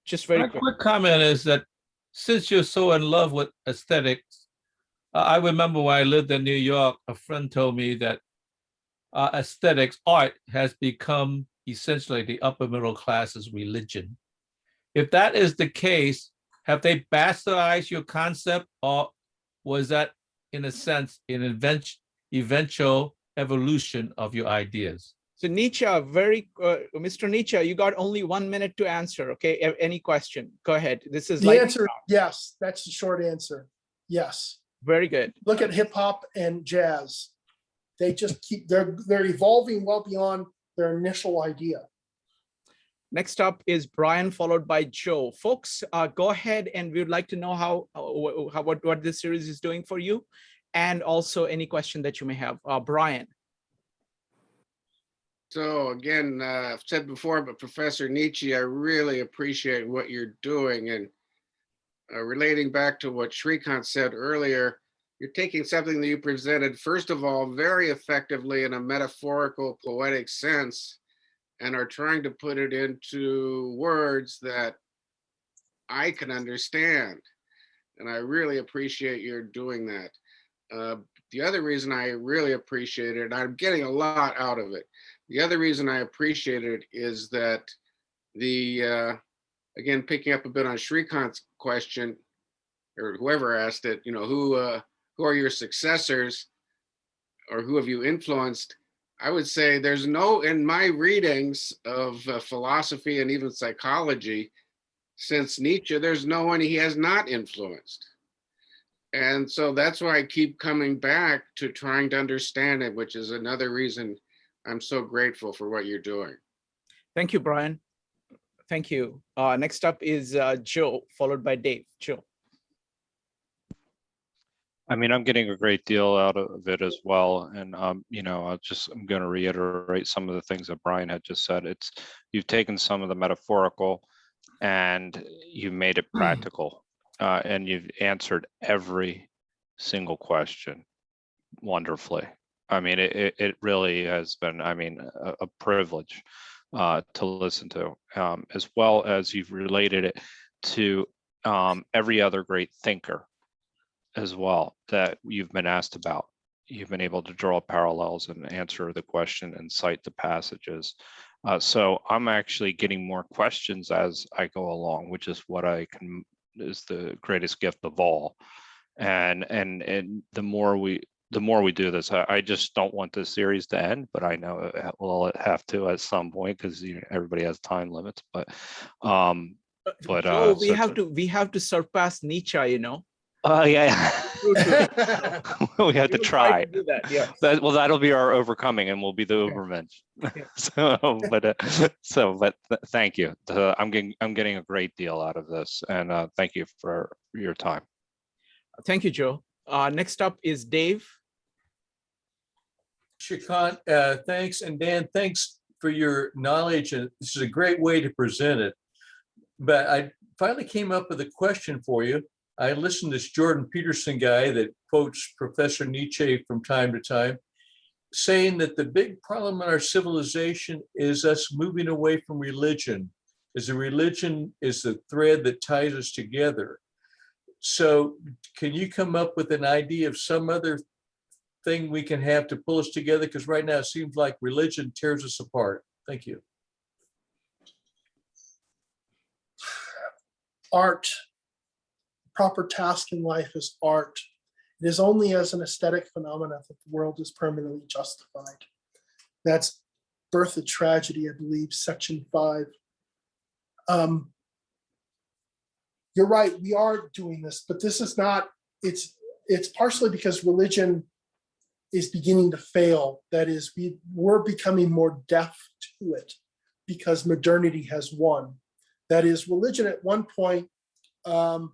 Just very quick. My quick comment is that since you're so in love with aesthetics, I remember when I lived in New York, a friend told me that aesthetics, art has become essentially the upper middle class's religion. If that is the case, have they bastardized your concept, or was that, in a sense, an eventual evolution of your ideas? So Nietzsche, Mr. Nietzsche, you got only 1 minute to answer. Okay, any question? Go ahead. This is The answer, yes. That's the short answer. Yes. Very good. Look at hip hop and jazz. They just they're evolving well beyond their initial idea. Next up is Brian, followed by Joe. Folks, go ahead, and we would like to know what this series is doing for you, and also any question that you may have. Brian. So again, I've said before, but Professor Nietzsche, I really appreciate what you're doing. And relating back to what Shrikant said earlier, you're taking something that you presented, first of all, very effectively in a metaphorical, poetic sense, and are trying to put it into words that I can understand. And I really appreciate your doing that. The other reason I really appreciate it, and I'm getting a lot out of it, the other reason I appreciate it is that again, picking up a bit on Shrikant's question, or whoever asked it, who are your successors, or who have you influenced? I would say there's in my readings of philosophy and even psychology, since Nietzsche, there's no one he has not influenced. And so that's why I keep coming back to trying to understand it, which is another reason I'm so grateful for what you're doing. Thank you, Brian. Thank you. Next up is Joe, followed by Dave. Joe. I mean, I'm getting a great deal out of it as well. And, I'm going to reiterate some of the things that Brian had just said. You've taken some of the metaphorical and you've made it practical, and you've answered every single question wonderfully. I mean, it really has been, a privilege to listen to, as well as you've related it to every other great thinker as well that you've been asked about. You've been able to draw parallels and answer the question and cite the passages. So I'm actually getting more questions as I go along, which is what is the greatest gift of all. And the more we do this, I just don't want this series to end, but I know it will have to at some point because everybody has time limits. But Joe, we have to surpass Nietzsche, Oh yeah. We have to try. Do that, yeah. That'll be our overcoming, and we'll be the Übermensch. But thank you. I'm getting a great deal out of this, and thank you for your time. Thank you, Joe. Next up is Dave. Shrikant, thanks, and Dan, thanks for your knowledge, and this is a great way to present it. But I finally came up with a question for you. I listened to this Jordan Peterson guy that quotes Professor Nietzsche from time to time, saying that the big problem in our civilization is us moving away from religion, as a religion is the thread that ties us together. So can you come up with an idea of some other thing we can have to pull us together? Because right now it seems like religion tears us apart. Thank you. Art. Proper task in life is art. It is only as an aesthetic phenomenon that the world is permanently justified. That's Birth of Tragedy, I believe, section 5. You're right, we are doing this, but this is not, it's partially because religion is beginning to fail. That is, we're becoming more deaf to it because modernity has won. That is, religion at one point dealt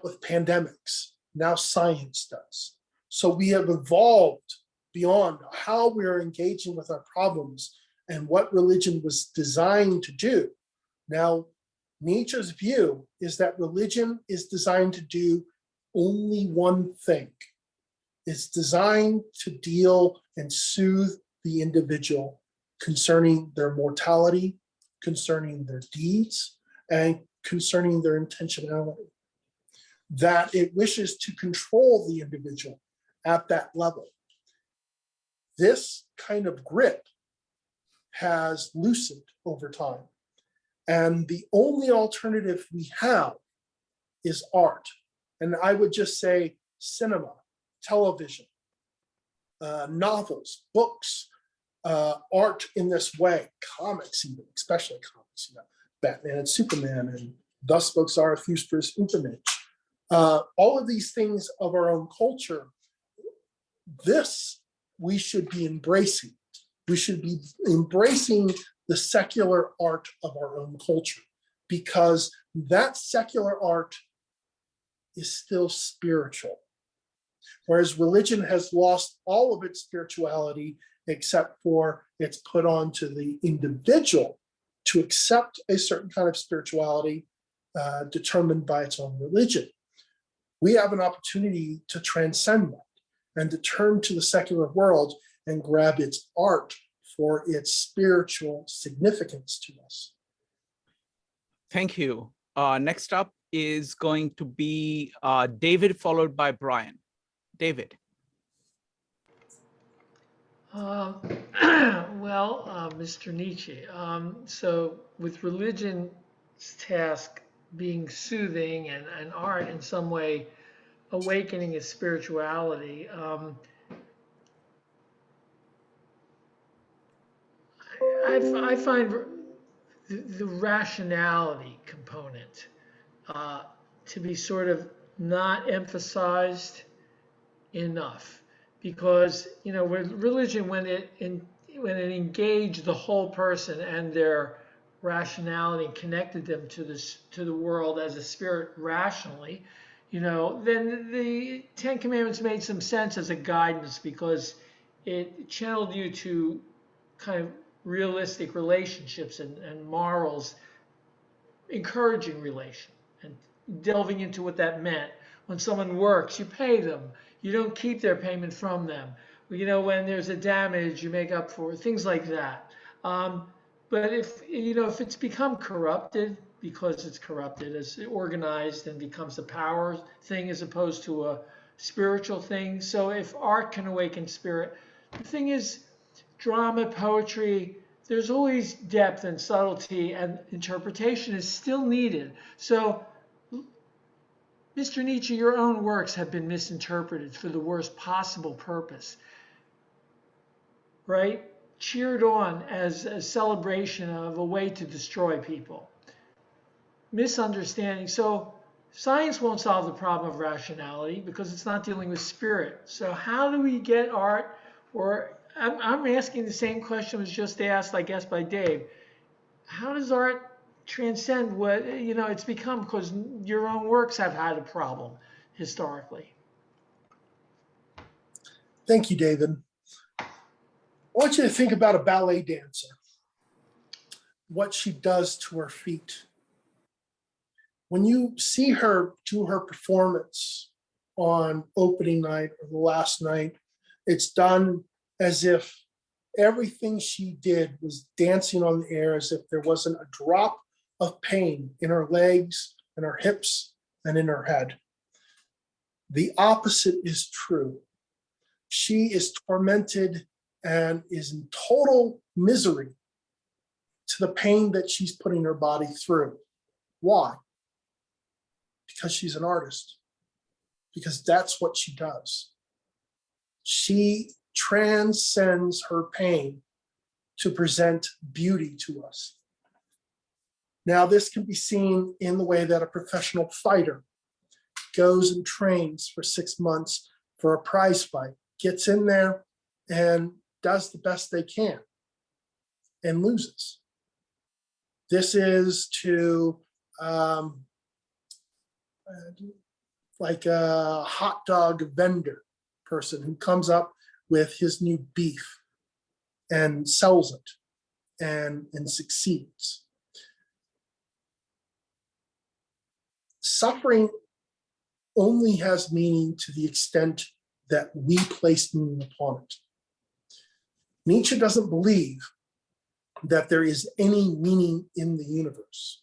with pandemics. Now science does. So we have evolved beyond how we're engaging with our problems and what religion was designed to do. Now, Nietzsche's view is that religion is designed to do only one thing. It's designed to deal and soothe the individual concerning their mortality, concerning their deeds, and concerning their intentionality. That it wishes to control the individual at that level. This kind of grip has loosened over time. And the only alternative we have is art. And I would just say cinema, television, novels, books, art in this way, comics even, especially comics, Batman and Superman, and Thus Spoke Zarathustra's ÜBERMENSCH. All of these things of our own culture, this we should be embracing. We should be embracing the secular art of our own culture, because that secular art is still spiritual. Whereas religion has lost all of its spirituality, except for it's put on to the individual to accept a certain kind of spirituality determined by its own religion. We have an opportunity to transcend that and to turn to the secular world and grab its art for its spiritual significance to us. Thank you. Next up is going to be David, followed by Brian. David. Mr. Nietzsche, so with religion's task being soothing and art in some way awakening its spirituality, I find the rationality component to be sort of not emphasized enough, because with religion, when it engaged the whole person and their rationality and connected them to the world as a spirit rationally, then the Ten Commandments made some sense as a guidance, because it channeled you to kind of realistic relationships and morals, encouraging relation and delving into what that meant. When someone works, you pay them. You don't keep their payment from them. When there's a damage, you make up for things like that. But if it's become corrupted, because it's corrupted, it's organized and becomes a power thing as opposed to a spiritual thing. So if art can awaken spirit, the thing is, drama, poetry, there's always depth and subtlety, and interpretation is still needed. So, Mr. Nietzsche, your own works have been misinterpreted for the worst possible purpose, right? Cheered on as a celebration of a way to destroy people. Misunderstanding. So science won't solve the problem of rationality because it's not dealing with spirit. So how do we get art? Or I'm asking the same question was just asked, I guess, by Dave. How does art transcend what it's become? Because your own works have had a problem historically. Thank you, David. I want you to think about a ballet dancer, what she does to her feet. When you see her do her performance on opening night or the last night, it's done as if everything she did was dancing on the air, as if there wasn't a drop of pain in her legs and her hips and in her head. The opposite is true. She is tormented and is in total misery to the pain that she's putting her body through. Why? Because she's an artist. Because that's what she does. She transcends her pain to present beauty to us. Now, this can be seen in the way that a professional fighter goes and trains for 6 months for a prize fight, gets in there and does the best they can and loses. This is to like a hot dog vendor person who comes up with his new beef and sells it and succeeds. Suffering only has meaning to the extent that we place meaning upon it. Nietzsche doesn't believe that there is any meaning in the universe,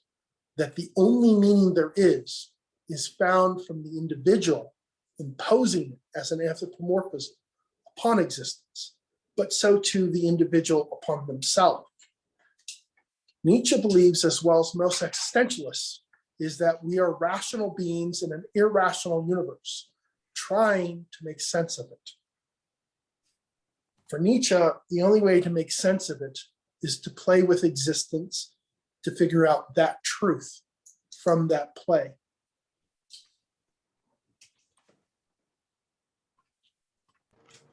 that the only meaning there is found from the individual imposing it as an anthropomorphism upon existence, but so too the individual upon themselves. Nietzsche believes, as well as most existentialists, is that we are rational beings in an irrational universe, trying to make sense of it. For Nietzsche, the only way to make sense of it is to play with existence, to figure out that truth from that play.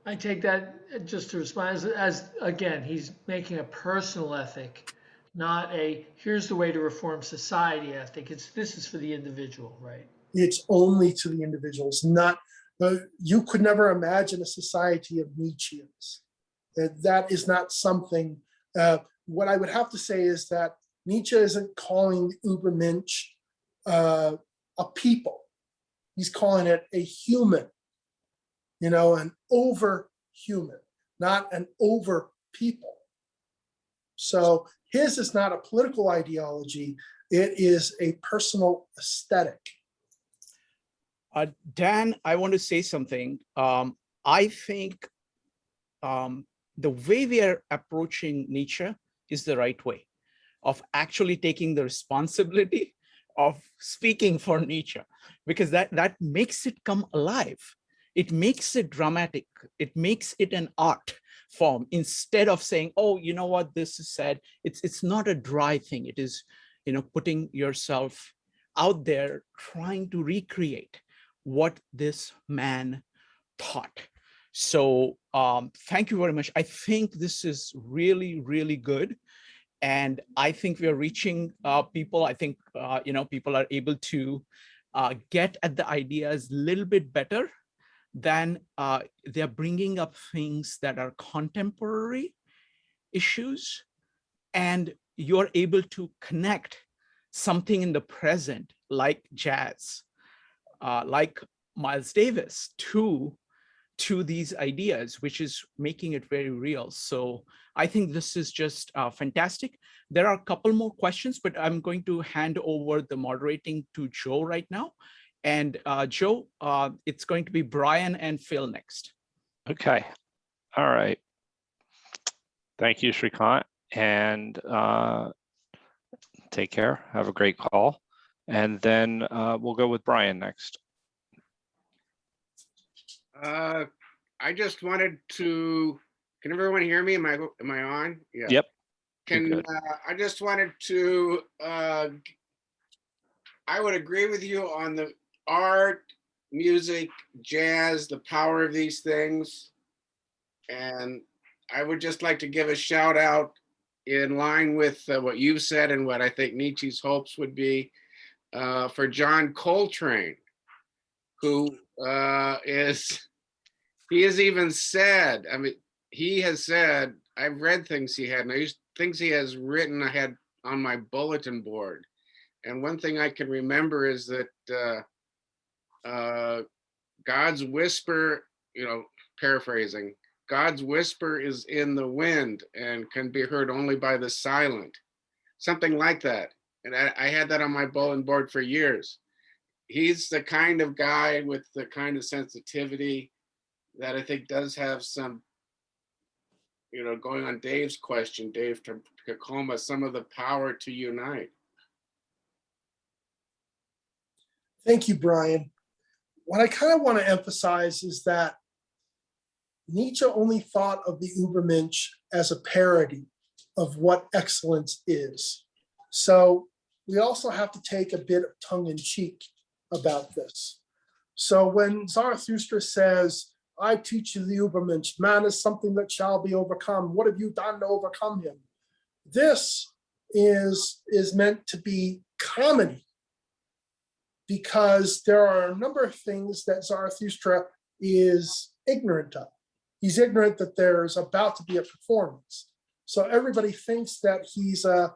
I take that just to respond as again, he's making a personal ethic, not a here's the way to reform society ethic. This is for the individual, right? It's only to the individuals, not, you could never imagine a society of Nietzscheans. That is not something, what I would have to say is that Nietzsche isn't calling Übermensch a people. He's calling it a human, an over human, not an over people. So his is not a political ideology, it is a personal aesthetic. Dan, I want to say something. I think the way we are approaching Nietzsche is the right way of actually taking the responsibility of speaking for Nietzsche, because that makes it come alive. It makes it dramatic. It makes it an art form instead of saying, oh, you know what, this is said. It's not a dry thing. It is, putting yourself out there, trying to recreate what this man thought. So thank you very much. I think this is really, really good. And I think we are reaching people. I think, people are able to get at the ideas a little bit better than they're bringing up things that are contemporary issues. And you're able to connect something in the present, like jazz, like Miles Davis, to these ideas, which is making it very real. So I think this is just fantastic. There are a couple more questions, but I'm going to hand over the moderating to Joe right now. And Joe, it's going to be Brian and Phil next. Okay. All right. Thank you, Shrikant. And take care. Have a great call. And then we'll go with Brian next. I just wanted to, can everyone hear me? Am I on? Yeah. Yep. I just wanted to, I would agree with you on the art, music, jazz, the power of these things. And I would just like to give a shout out in line with what you've said and what I think Nietzsche's hopes would be for John Coltrane, who he has even said, he has said, I've read things he had, and things he has written I had on my bulletin board. And one thing I can remember is that God's whisper, paraphrasing, God's whisper is in the wind and can be heard only by the silent. Something like that. And I had that on my bulletin board for years. He's the kind of guy with the kind of sensitivity that I think does have some, going on Dave's question, Dave Tacoma, some of the power to unite. Thank you, Brian. What I kind of want to emphasize is that Nietzsche only thought of the Übermensch as a parody of what excellence is. So we also have to take a bit of tongue in cheek about this. So when Zarathustra says, I teach you the Übermensch, man is something that shall be overcome. What have you done to overcome him? This is meant to be comedy, because there are a number of things that Zarathustra is ignorant of. He's ignorant that there's about to be a performance. So everybody thinks that he's a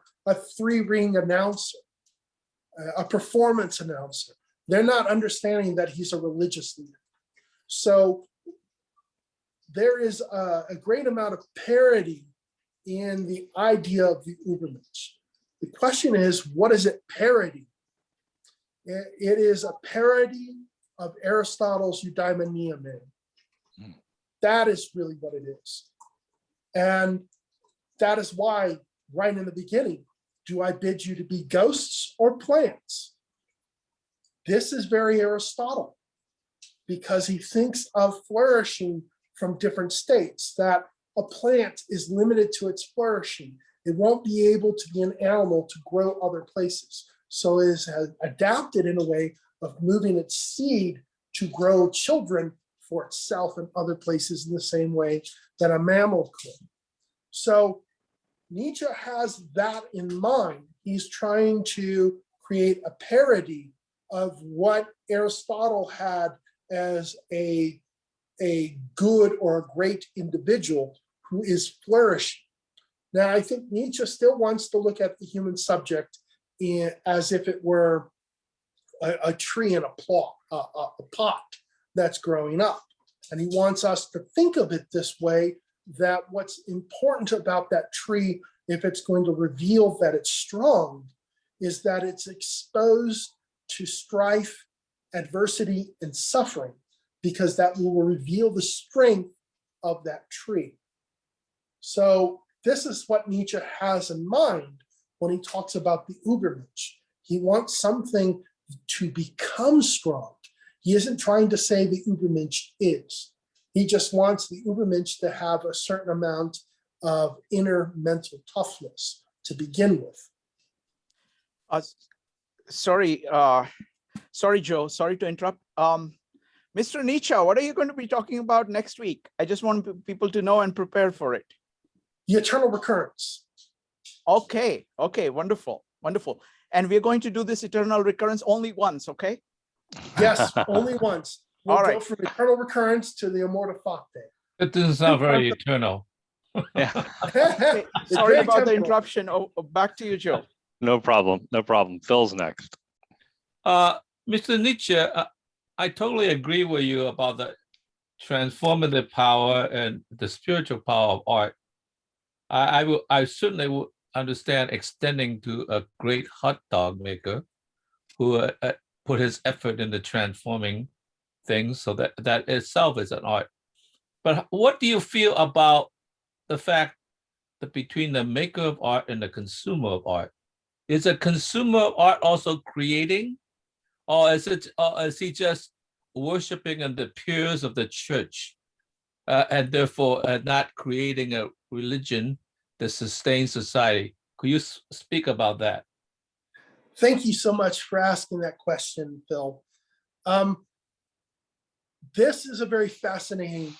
three-ring announcer, a performance announcer. They're not understanding that he's a religious leader. So there is a great amount of parody in the idea of the Übermensch. The question is, what is it parodying? It is a parody of Aristotle's eudaimonia man. That is really what it is. And that is why, right in the beginning, do I bid you to be ghosts or plants? This is very Aristotle, because he thinks of flourishing from different states, that a plant is limited to its flourishing. It won't be able to be an animal to grow other places. So it is adapted in a way of moving its seed to grow children for itself in other places in the same way that a mammal could. So Nietzsche has that in mind. He's trying to create a parody of what Aristotle had as a good or a great individual who is flourishing. Now, I think Nietzsche still wants to look at the human subject as if it were a tree in a pot that's growing up. And he wants us to think of it this way, that what's important about that tree, if it's going to reveal that it's strong, is that it's exposed to strife, adversity, and suffering, because that will reveal the strength of that tree. So this is what Nietzsche has in mind when he talks about the Übermensch. He wants something to become strong. He isn't trying to say the Übermensch is. He just wants the Übermensch to have a certain amount of inner mental toughness to begin with. Sorry, Joe, sorry to interrupt. Mr. Nietzsche, what are you going to be talking about next week? I just want people to know and prepare for it. The eternal recurrence. Okay, wonderful. And we're going to do this eternal recurrence only once, okay? Yes, only once. We'll All go right. from eternal recurrence to the immorta facte. It doesn't sound very eternal. Yeah, Okay, It's sorry very about the temporal. interruption. Back to you, Joe. no problem. No problem. Phil's next. Mr. Nietzsche, I totally agree with you about the transformative power and the spiritual power of art. I certainly would understand extending to a great hot dog maker who put his effort into transforming things, so that itself is an art. But what do you feel about the fact that between the maker of art and the consumer of art, is a consumer of art also creating, or is he just worshiping in the peers of the church, and therefore not creating a religion that sustains society? Could you speak about that? Thank you so much for asking that question, Phil. This is a very fascinating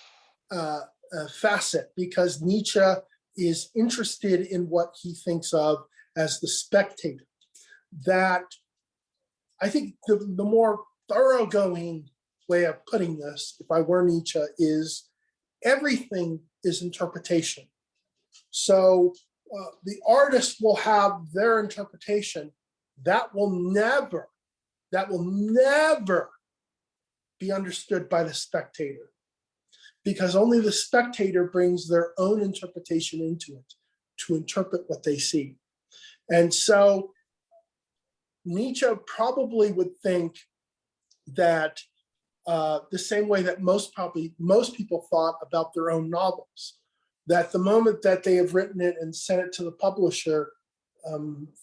facet, because Nietzsche is interested in what he thinks of as the spectator. That, I think the more thoroughgoing way of putting this, if I were Nietzsche, is everything is interpretation. So the artist will have their interpretation that will never be understood by the spectator, because only the spectator brings their own interpretation into it to interpret what they see. And so Nietzsche probably would think that the same way that most people thought about their own novels, that the moment that they have written it and sent it to the publisher,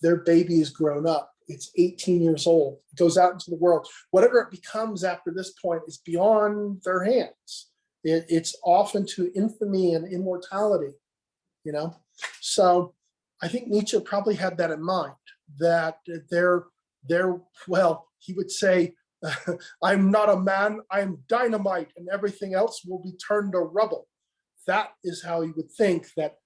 their baby is grown up. It's 18 years old, it goes out into the world. Whatever it becomes after this point is beyond their hands. It's off into infamy and immortality, you know? So I think Nietzsche probably had that in mind, that well, he would say, I'm not a man, I'm dynamite, and everything else will be turned to rubble. That is how he would think that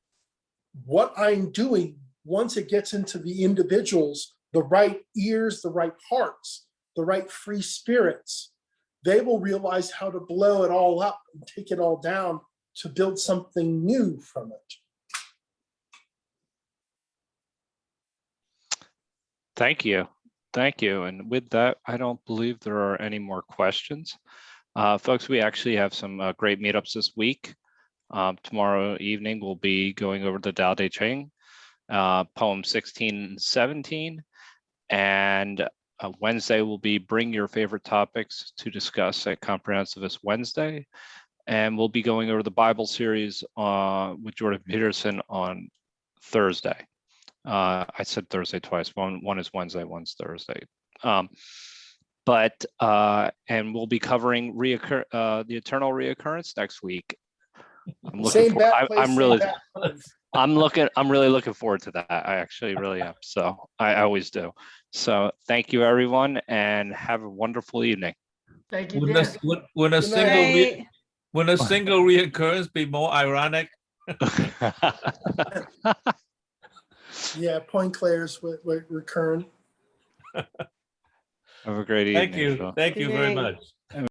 what I'm doing, once it gets into the individuals, the right ears, the right hearts, the right free spirits, they will realize how to blow it all up and take it all down to build something new from it. Thank you. Thank you. And with that, I don't believe there are any more questions. Folks, we actually have some great meetups this week. Tomorrow evening, we'll be going over the Tao Te Ching, poem 16 and 17. And Wednesday will be Bring Your Favorite Topics to discuss at Comprehensivist Wednesday. And we'll be going over the Bible series with Jordan Peterson on Thursday. I said Thursday twice. One is Wednesday, one's Thursday. And we'll be covering the eternal reoccurrence next week. I'm looking I'm really looking forward to that. I actually really am. So I always do. So thank you, everyone, and have a wonderful evening. Thank you, Wouldn't Dan. a Right. single reoccurrence be more ironic? Yeah, Poinclair's recurrent. Have a great evening. Thank you. Phil. Thank you Good very night. much.